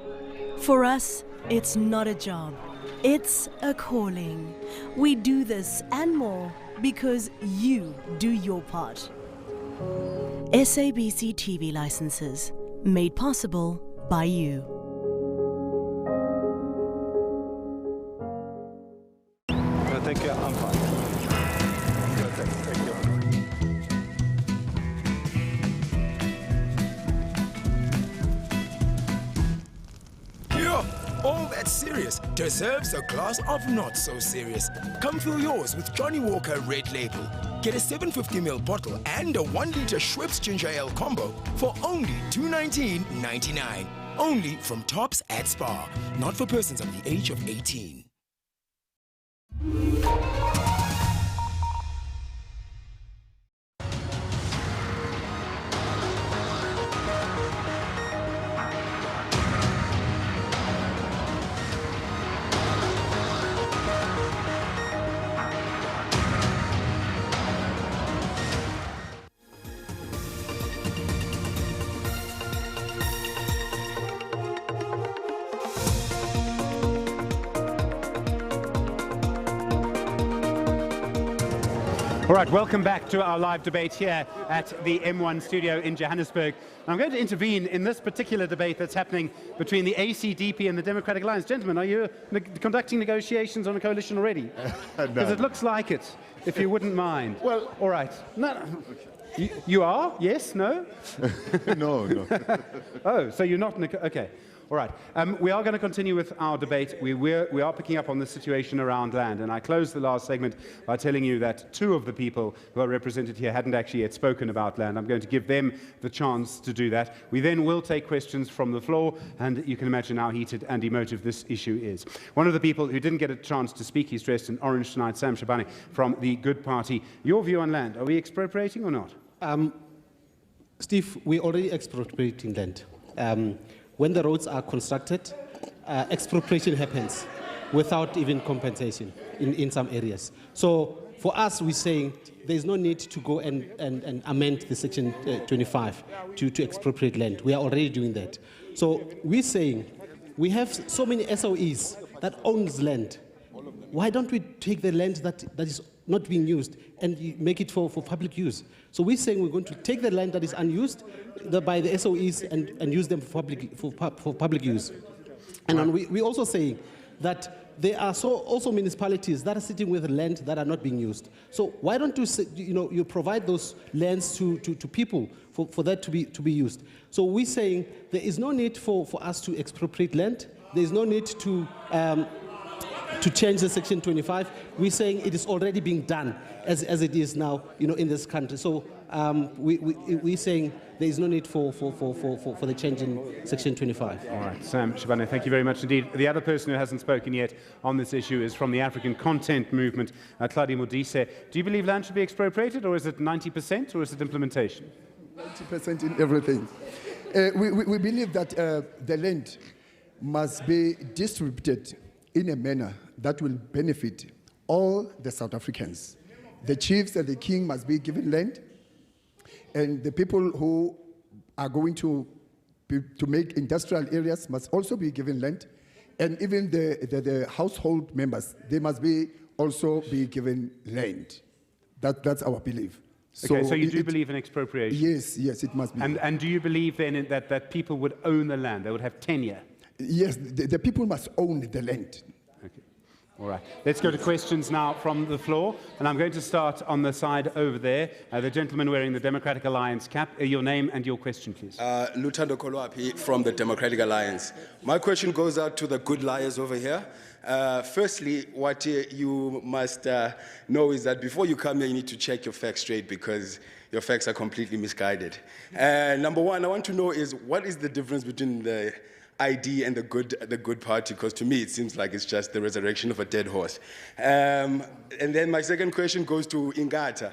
For us, it's not a job, it's a calling. We do this and more because you do your part. SABC TV licenses, made possible by you. Thank you, I'm fine. Thank you. Yeah, all that serious deserves a glass of not so serious. Come fill yours with Johnny Walker Red Label. Get a 750ml bottle and a 1-liter Schweppes Ginger Ale combo for only $219.99. Only from Tops at Spar. Not for persons under the age of 18. All right, welcome back to our live debate here at the M1 studio in Johannesburg. I'm going to intervene in this particular debate that's happening between the ACDP and the Democratic Alliance. Gentlemen, are you conducting negotiations on a coalition already? Because it looks like it, if you wouldn't mind. Well, all right. No. You are? Yes? No? No. Oh, so you're not... Okay. All right. We are going to continue with our debate. We are picking up on the situation around land. And I closed the last segment by telling you that two of the people who are represented here hadn't actually yet spoken about land. I'm going to give them the chance to do that. We then will take questions from the floor, and you can imagine how heated and emotive this issue is. One of the people who didn't get a chance to speak, he's dressed in orange tonight, Sam Shabani from the Good Party. Your view on land, are we expropriating or not? Steve, we're already expropriating land. When the roads are constructed, expropriation happens without even compensation in some areas. So for us, we're saying there's no need to go and amend the Section 25 to expropriate land. We are already doing that. So we're saying we have so many SOEs that owns land. Why don't we take the land that is not being used and make it for public use? So we're saying we're going to take the land that is unused by the SOEs and use them for public use. And we're also saying that there are also municipalities that are sitting with land that are not being used. So why don't you provide those lands to people for that to be used? So we're saying there is no need for us to expropriate land. There is no need to change the Section 25. We're saying it is already being done as it is now, in this country. So we're saying there is no need for the change in Section 25. All right, Sam Shabane, thank you very much indeed. The other person who hasn't spoken yet on this issue is from the African Content Movement, Claudia Modise. Do you believe land should be expropriated, or is it 90%, or is it implementation? 90% in everything. We believe that the land must be distributed in a manner that will benefit all the South Africans. The chiefs and the king must be given land, and the people who are going to make industrial areas must also be given land, and even the household members, they must also be given land. That's our belief. Okay, so you do believe in expropriation? Yes, it must be. And do you believe then that people would own the land, they would have tenure? Yes, the people must own the land. Okay. All right. Let's go to questions now from the floor. And I'm going to start on the side over there. The gentleman wearing the Democratic Alliance cap. Your name and your question, please. Lutando Kolwapi from the Democratic Alliance. My question goes out to the good liars over here. Firstly, what you must know is that before you come here, you need to check your facts straight, because your facts are completely misguided. Number one, I want to know is, what is the difference between the ID and the good party? Because to me, it seems like it's just the resurrection of a dead horse. And then my second question goes to Ingata.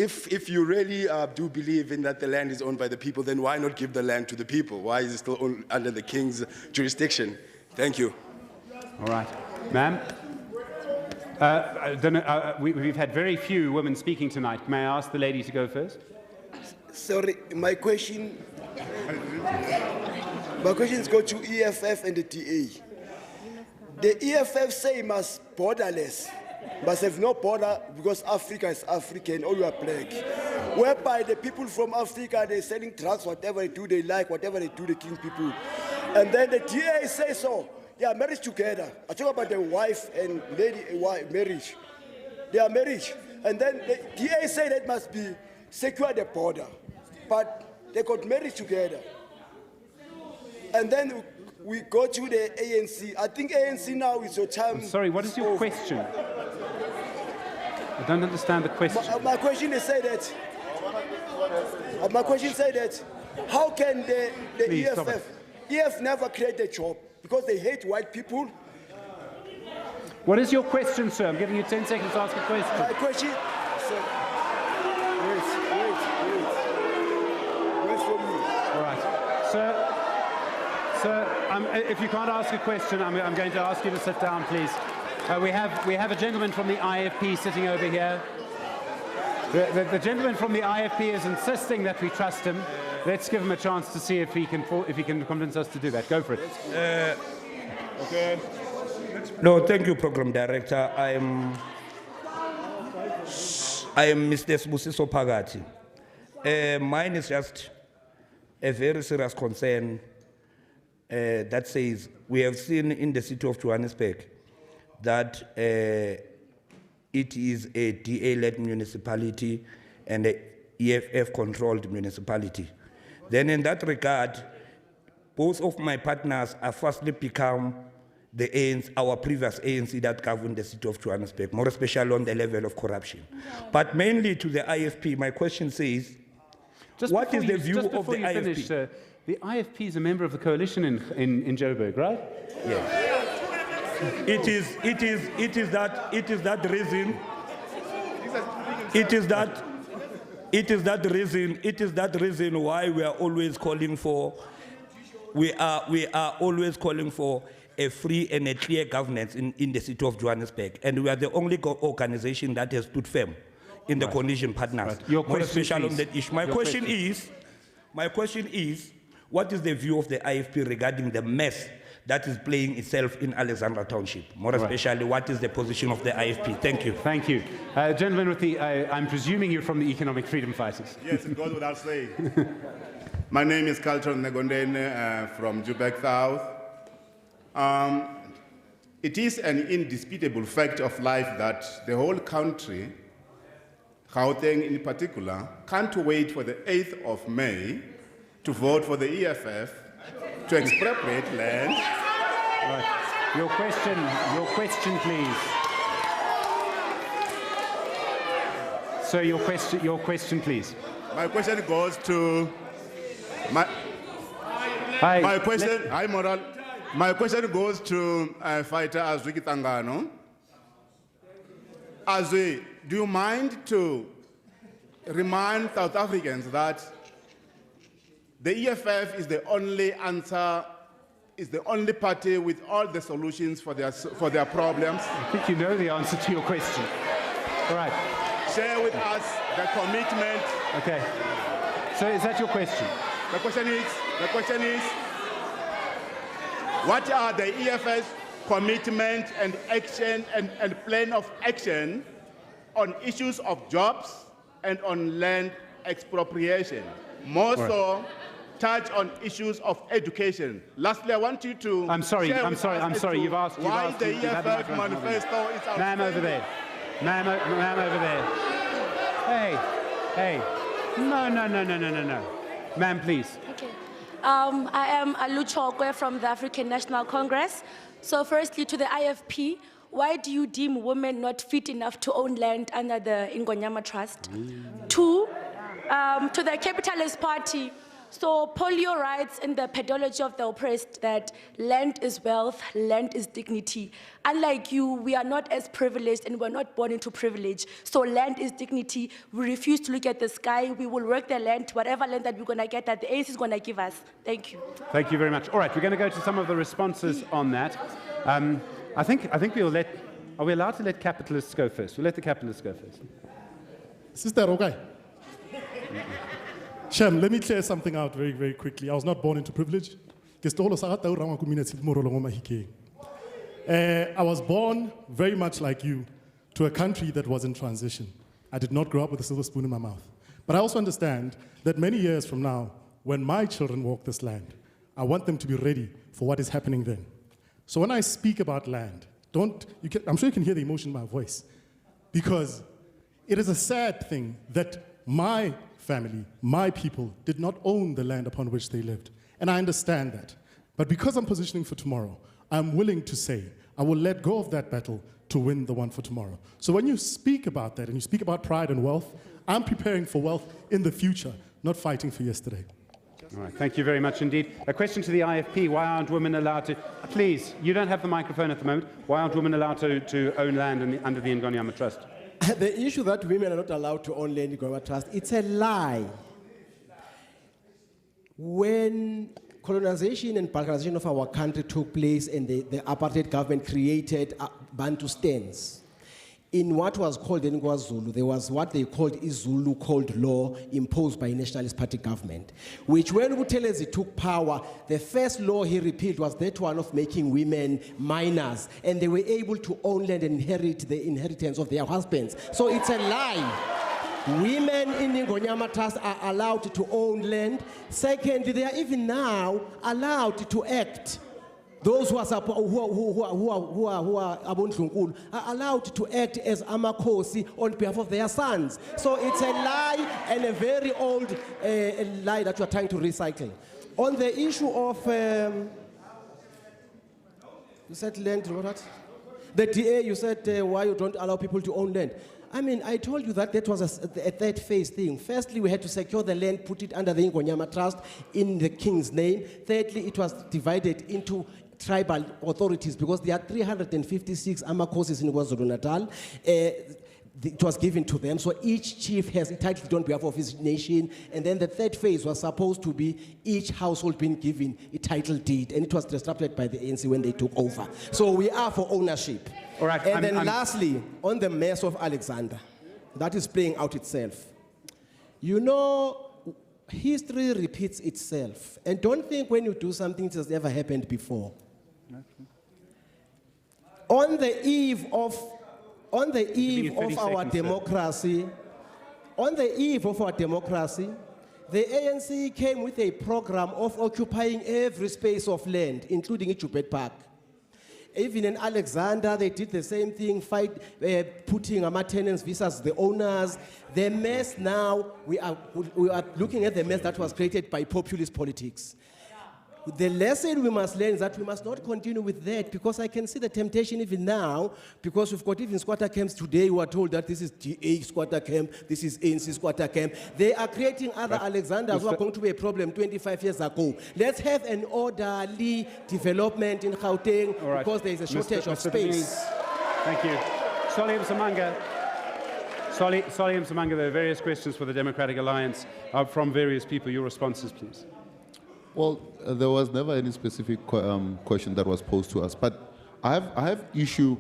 If you really do believe in that the land is owned by the people, then why not give the land to the people? Why is it still under the king's jurisdiction? Thank you. All right. Ma'am? We've had very few women speaking tonight. May I ask the lady to go first? Sorry, my questions go to EFF and the DA. The EFF say must borderless, must have no border because Africa is African, all you are black. Whereby the people from Africa, they're selling drugs, whatever they do, they like, whatever they do, they kill people. And then the DA say so, they are married together. I talk about the wife and marriage. They are married. And then the DA say that must be secure the border. But they got married together. And then we go to the ANC. I think ANC now is your time. I'm sorry, what is your question? I don't understand the question. My question is say that. My question say that. How can the EFF never create a job because they hate white people? What is your question, sir? I'm giving you 10 seconds to ask a question. My question, sir. Wait for me. All right, sir. If you can't ask a question, I'm going to ask you to sit down, please. We have a gentleman from the IFP sitting over here. The gentleman from the IFP is insisting that we trust him. Let's give him a chance to see if he can convince us to do that. Go for it. Okay. No, thank you, Program Director. I am Mr. Sbusiso Pagati. Mine is just a very serious concern that says we have seen in the city of Johannesburg that it is a DA-led municipality and an EFF-controlled municipality. Then in that regard, both of my partners have firstly become the ANC, our previous ANC that governed the city of Johannesburg, more especially on the level of corruption. But mainly to the IFP, my question says, what is the view of the IFP? Finish, sir, the IFP is a member of the coalition in Joburg, right? Yes. It is that reason why we are always calling for a free and a clear governance in the city of Johannesburg, and we are the only organization that has stood firm in the coalition partners. Right. Your more question, especially please. on that issue. My question is, what is the view of the IFP regarding the mess that is playing itself in Alexandra Township? More especially, what is the position of the IFP? Thank you. Thank you. Gentlemen with the, I'm presuming you're from the Economic Freedom Fighters. Yes, it goes without saying. My name is Carlton Negondene from Joburg South. It is an indisputable fact of life that the whole country, Gauteng in particular, can't wait for the 8th of May to vote for the EFF to expropriate land. Right. Your question, please. Sir, your question, please. My question goes to my question goes to fighter Azwi Kitangano. Azwi, do you mind to remind South Africans that the EFF is the only answer, is the only party with all the solutions for their problems? I think you know the answer to your question. All right. Share with us the commitment. Okay. So is that your question? The question is, what are the EFF's commitment and action and plan of action on issues of jobs and on land expropriation? More so, touch on issues of education. Lastly, I want you to. I'm sorry. You've asked. Why the EFF manifesto is out. Ma'am over there. Ma'am over there. Hey. No. Ma'am, please. Okay. I am Alu Chokwe from the African National Congress. So firstly, to the IFP, why do you deem women not fit enough to own land under the Ingonyama Trust? 2, to the Capitalist Party, So polio writes in the Pedology of the Oppressed that land is wealth, land is dignity. Unlike you, we are not as privileged and we're not born into privilege. So land is dignity. We refuse to look at the sky. We will work the land, whatever land that we're going to get that the ANC is going to give us. Thank you. Thank you very much. All right, we're going to go to some of the responses on that. I think we'll let, are we allowed to let capitalists go first? We'll let the capitalists go first. Sister, okay. Shem, let me clear something out very, very quickly. I was not born into privilege. I was born very much like you to a country that was in transition. I did not grow up with a silver spoon in my mouth. But I also understand that many years from now, when my children walk this land, I want them to be ready for what is happening then. So when I speak about land, I'm sure you can hear the emotion in my voice, because it is a sad thing that my family, my people, did not own the land upon which they lived. And I understand that. But because I'm positioning for tomorrow, I'm willing to say, I will let go of that battle to win the one for tomorrow. So when you speak about that and you speak about pride and wealth, I'm preparing for wealth in the future, not fighting for yesterday. All right, thank you very much indeed. A question to the IFP, why aren't women allowed to, please, you don't have the microphone at the moment, why aren't women allowed to own land under the Ngonyama Trust? The issue that women are not allowed to own land in Ngonyama Trust, it's a lie. When colonization and balkanization of our country took place and the apartheid government created Bantustans, in what was called in KwaZulu, there was what they called iZulu Code Law imposed by a Nationalist Party government, which when Buthelezi took power, the first law he repealed was that one of making women minors, and they were able to own land and inherit the inheritance of their husbands. So it's a lie. Women in the Ngonyama Trust are allowed to own land. Secondly, they are even now allowed to act. Those who are Abontlunkulu are allowed to act as Amakosi on behalf of their sons. So it's a lie and a very old lie that you are trying to recycle. On the issue of, you said land, what? The DA, you said why you don't allow people to own land. I mean, I told you that that was a third phase thing. Firstly, we had to secure the land, put it under the Ngonyama Trust in the king's name. Thirdly, it was divided into tribal authorities because there are 356 Amakhosis in KwaZulu-Natal. It was given to them, so each chief has entitled on behalf of his nation, and then the third phase was supposed to be each household being given a title deed, and it was disrupted by the ANC when they took over. So we are for ownership. All right, and then lastly, on the mess of Alexander, that is playing out itself. You know, history repeats itself, and don't think when you do something it has never happened before. On the eve of our democracy, the ANC came with a program of occupying every space of land, including Ijubet Park. Even in Alexander, they did the same thing, putting tenants versus the owners. The mess now, we are looking at the mess that was created by populist politics. The lesson we must learn is that we must not continue with that, because I can see the temptation even now, because we've got even squatter camps today who are told that this is DA squatter camp, this is ANC squatter camp. They are creating other Alexanders who are going to be a problem 25 years ago. Let's have an orderly development in Gauteng, because there is a shortage of space. Thank you. Solly Msamanga, there are various questions for the Democratic Alliance from various people. Your responses, please. Well, there was never any specific question that was posed to us, but I have issue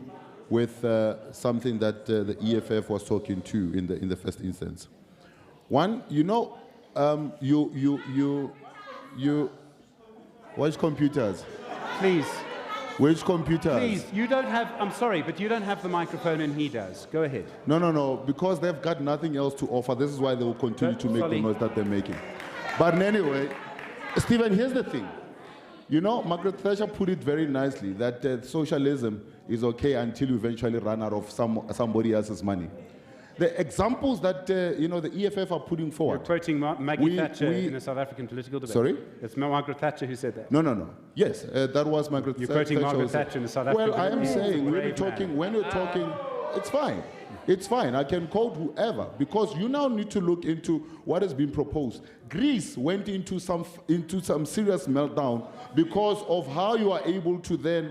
with something that the EFF was talking to in the first instance. One, you know, you watch computers. Please. Which computers? Please, you don't have, I'm sorry, but you don't have the microphone and he does. Go ahead. No, because they've got nothing else to offer. This is why they will continue to make the noise that they're making. But anyway, Stephen, here's the thing. You know, Margaret Thatcher put it very nicely, that socialism is okay until you eventually run out of somebody else's money. The examples that, you know, the EFF are putting forward. You're quoting Maggie Thatcher in a South African political debate. Sorry? It's Margaret Thatcher who said that. No. Yes, that was Margaret Thatcher. You're quoting Margaret Thatcher in a South African debate. Well, I am saying, when it's fine. It's fine. I can quote whoever, because you now need to look into what has been proposed. Greece went into some serious meltdown because of how you are able to then,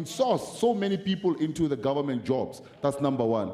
source so many people into the government jobs. That's number one.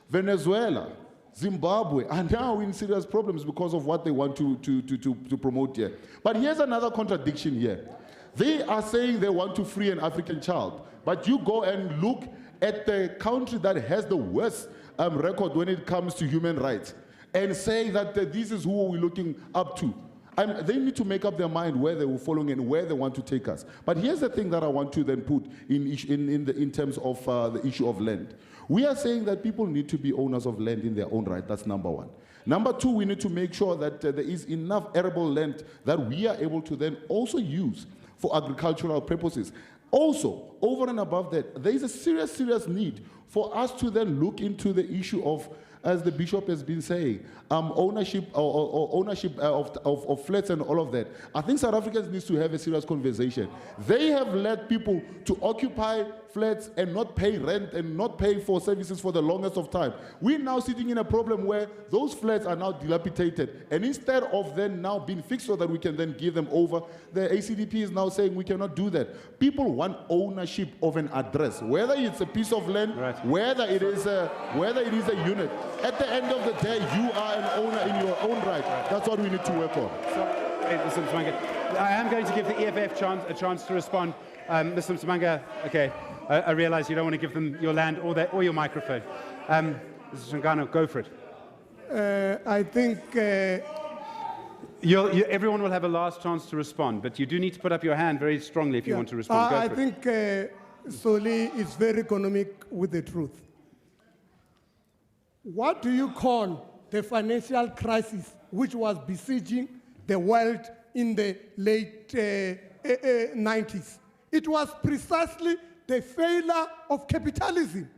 Venezuela, Zimbabwe are now in serious problems because of what they want to promote here. But here's another contradiction here. They are saying they want to free an African child, but you go and look at the country that has the worst record when it comes to human rights and say that this is who we're looking up to. They need to make up their mind where they were following and where they want to take us. But here's the thing that I want to then put in terms of the issue of land. We are saying that people need to be owners of land in their own right. That's number one. Number two, we need to make sure that there is enough arable land that we are able to then also use for agricultural purposes. Also, over and above that, there is a serious need for us to then look into the issue of, as the bishop has been saying, ownership or ownership of flats and all of that. I think South Africans need to have a serious conversation. They have led people to occupy flats and not pay rent and not pay for services for the longest of time. We're now sitting in a problem where those flats are now dilapidated, and instead of them now being fixed so that we can then give them over, the ACDP is now saying we cannot do that. People want ownership of an address, whether it's a piece of land, whether it is a unit. At the end of the day, you are an owner in your own right. That's what we need to work on. Mr. Msimanga, I am going to give the EFF a chance to respond. Mr. Msimanga, okay, I realize you don't want to give them your land or your microphone. Mr. Shangano, go for it. I think... everyone will have a last chance to respond, but you do need to put up your hand very strongly if you want to respond. I think Soli is very economic with the truth. What do you call the financial crisis which was besieging the world in the late 90s? It was precisely the failure of capitalism.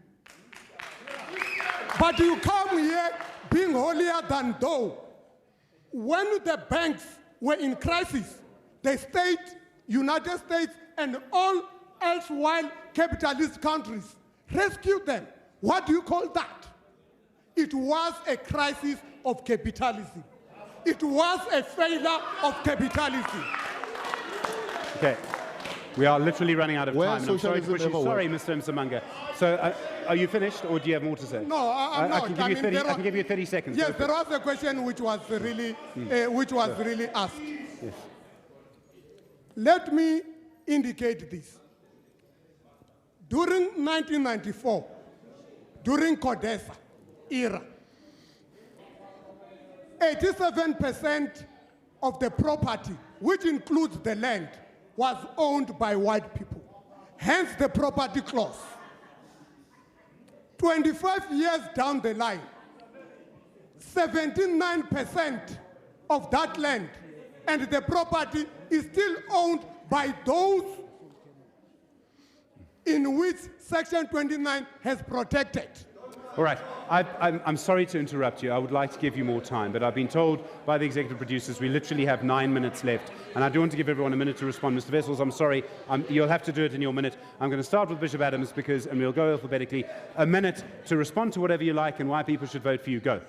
But you come here being holier than thou. When the banks were in crisis, the state, United States, and all elsewhere capitalist countries rescued them. What do you call that? It was a crisis of capitalism. It was a failure of capitalism. Okay. We are literally running out of time. I'm sorry to push you. Sorry, Mr. Msimanga. So, are you finished, or do you have more to say? No, I'm not. I can give you 30 seconds. Yes, there was a question which was really, really asked. Yes. Let me indicate this. During 1994, during CODESA era, 87% of the property, which includes the land, was owned by white people. Hence the property clause. 25 years down the line, 79% of that land and the property is still owned by those in which Section 29 has protected. All right. I'm sorry to interrupt you. I would like to give you more time, but I've been told by the executive producers we literally have 9 minutes left, and I do want to give everyone a minute to respond. Mr. Wessels, I'm sorry. You'll have to do it in your minute. I'm going to start with Bishop Adams, and we'll go alphabetically. A minute to respond to whatever you like and why people should vote for you. Go.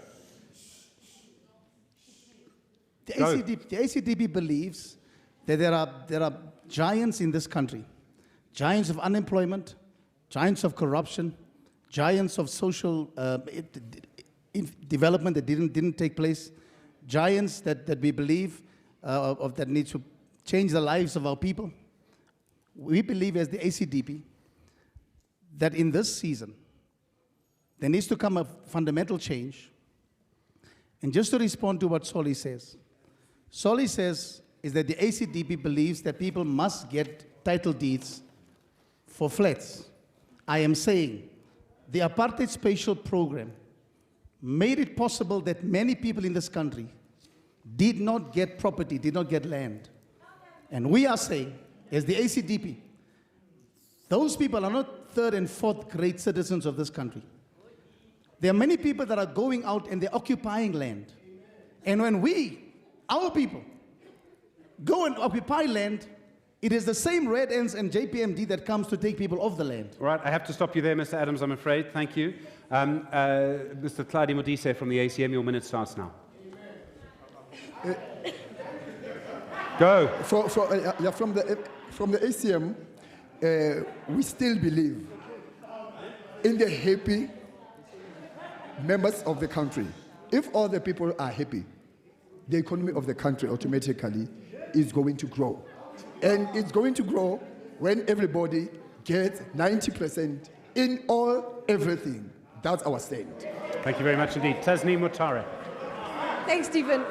The ACDP believes that there are giants in this country, giants of unemployment, giants of corruption, giants of social development that didn't take place, giants that we believe that need to change the lives of our people. We believe as the ACDP that in this season there needs to come a fundamental change. And just to respond to what Soli says is that the ACDP believes that people must get title deeds for flats. I am saying the apartheid spatial program made it possible that many people in this country did not get property, did not get land. And we are saying, as the ACDP, those people are not third and fourth grade citizens of this country. There are many people that are going out and they're occupying land. And when we, our people, go and occupy land, It is the same Red Ants and JPMD that comes to take people off the land. All right, I have to stop you there, Mr. Adams, I'm afraid. Thank you. Mr. Claudio Modise from the ACM, your minute starts now. Go. From the ACM, we still believe in the happy members of the country. If all the people are happy, the economy of the country automatically is going to grow. And it's going to grow when everybody gets 90% in everything. That's our stand. Thank you very much indeed. Tasneem Mutare. Thanks, Stephen.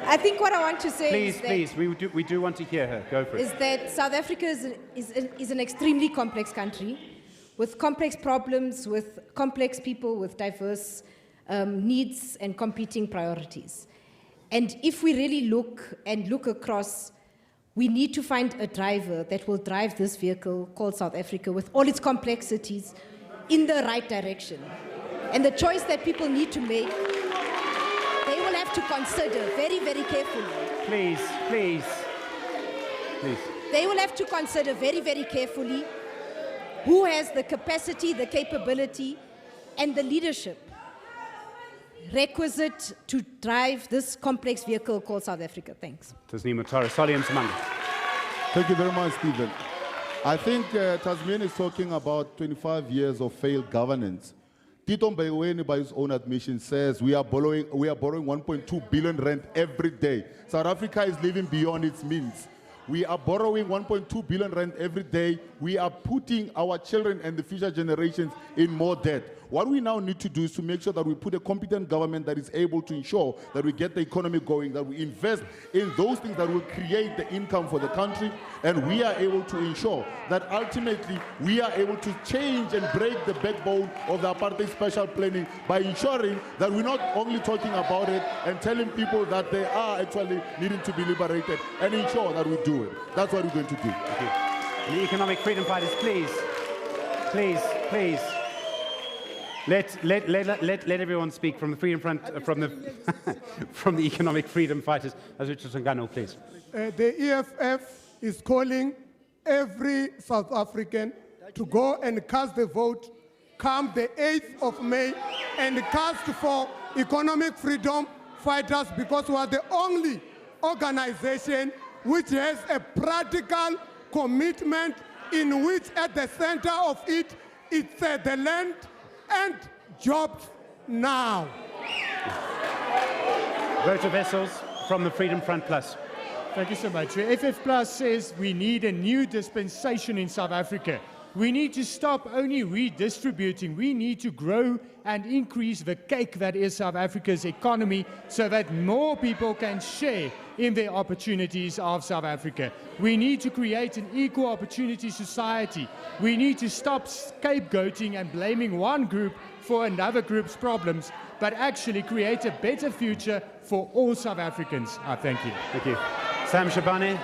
I think what I want to say Please, we do want to hear her. Go for it. is that South Africa is an extremely complex country with complex problems, with complex people, with diverse needs and competing priorities. And if we really look across, we need to find a driver that will drive this vehicle called South Africa with all its complexities in the right direction. And the choice that people need to make, they will have to consider very, very carefully. Please. They will have to consider very, very carefully who has the capacity, the capability, and the leadership requisite to drive this complex vehicle called South Africa. Thanks. Tasneem Mutare. Solly Msimanga. Thank you very much, Stephen. I think Tasman is talking about 25 years of failed governance. Tito Mbeweni, by his own admission, says we are borrowing 1.2 billion rand every day. South Africa is living beyond its means. We are borrowing 1.2 billion rand every day. We are putting our children and the future generations in more debt. What we now need to do is to make sure that we put a competent government that is able to ensure that we get the economy going, that we invest in those things that will create the income for the country, and we are able to ensure that ultimately we are able to change and break the backbone of the apartheid special planning by ensuring that we're not only talking about it and telling people that they are actually needing to be liberated, and ensure that we do it. That's what we're going to do. Thank you. The economic freedom fighters, please. Let everyone speak from the Freedom Front, from the economic freedom fighters. As Richard Sangano, please. The EFF is calling every South African to go and cast the vote come the 8th of May and cast for economic freedom fighters, because we are the only organization which has a practical commitment in which at the center of it, it's the land and jobs now. Voter Vessels from the Freedom Front Plus. Thank you so much. The FF Plus says we need a new dispensation in South Africa. We need to stop only redistributing. We need to grow and increase the cake that is South Africa's economy so that more people can share in the opportunities of South Africa. We need to create an equal opportunity society. We need to stop scapegoating and blaming one group for another group's problems, but actually create a better future for all South Africans. Thank you. Thank you. Sam Shabani.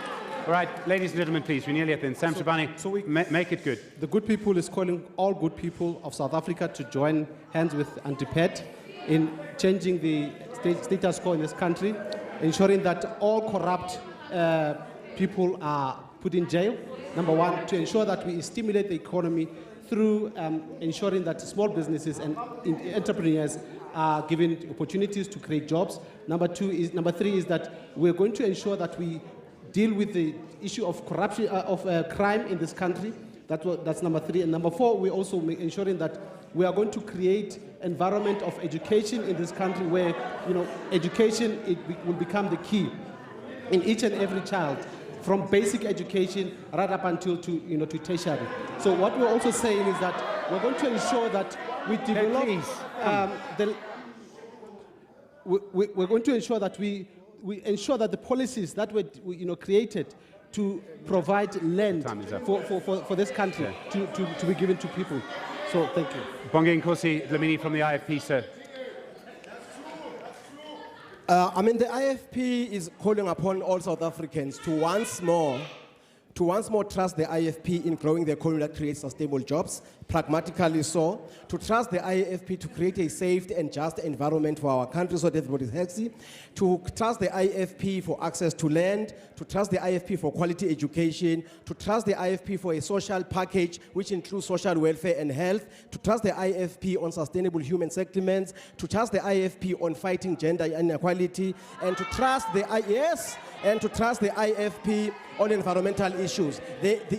All right, ladies and gentlemen, please, we're nearly at the end. Sam Shabani, make it good. The good people is calling all good people of South Africa to join hands with Anti-PET in changing the status quo in this country, ensuring that all corrupt people are put in jail. Number one, to ensure that we stimulate the economy through ensuring that small businesses and entrepreneurs are given opportunities to create jobs. Number three is that we're going to ensure that we deal with the issue of corruption, crime in this country. That's number three. And number four, we're also ensuring that we are going to create environment of education in this country where, education will become the key in each and every child, from basic education right up until to tertiary. So what we're also saying is that we're going to ensure that we develop we're going to ensure that we ensure that the policies that were created to provide land for this country to be given to people. So thank you. Bonge Nkosi Dlamini from the IFP, sir. The IFP is calling upon all South Africans to once more to once more trust the IFP in growing the economy that creates sustainable jobs, pragmatically so, to trust the IFP to create a safe and just environment for our country so that everybody is healthy, to trust the IFP for access to land, to trust the IFP for quality education, to trust the IFP for a social package which includes social welfare and health, to trust the IFP on sustainable human settlements, to trust the IFP on fighting gender inequality, and to trust the IFP on environmental issues.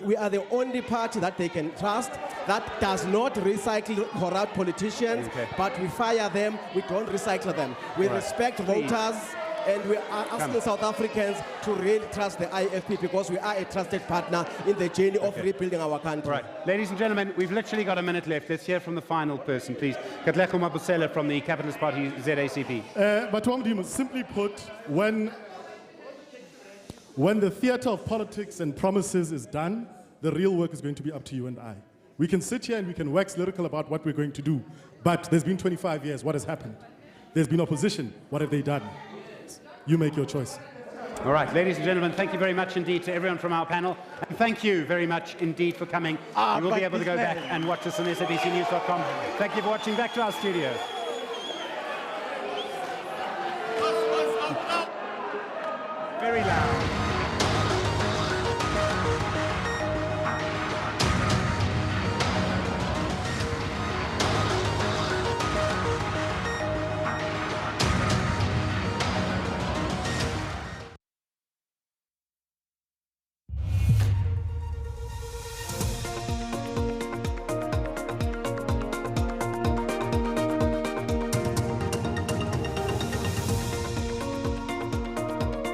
We are the only party that they can trust that does not recycle corrupt politicians, but we fire them, we don't recycle them. We respect voters, and we are asking South Africans to really trust the IFP because we are a trusted partner in the journey of rebuilding our country. Right. Ladies and gentlemen, we've literally got a minute left. Let's hear from the final person, please. Katlego Mabusela from the Capitalist Party, ZACP. But Wamdimo, simply put, when the theater of politics and promises is done, the real work is going to be up to you and I. We can sit here and we can wax lyrical about what we're going to do, but there's been 25 years, what has happened? There's been opposition, what have they done? You make your choice. All right, ladies and gentlemen, thank you very much indeed to everyone from our panel. And thank you very much indeed for coming. You will be able to go back and watch us on SABCnews.com. Thank you for watching. Back to our studio. Very loud.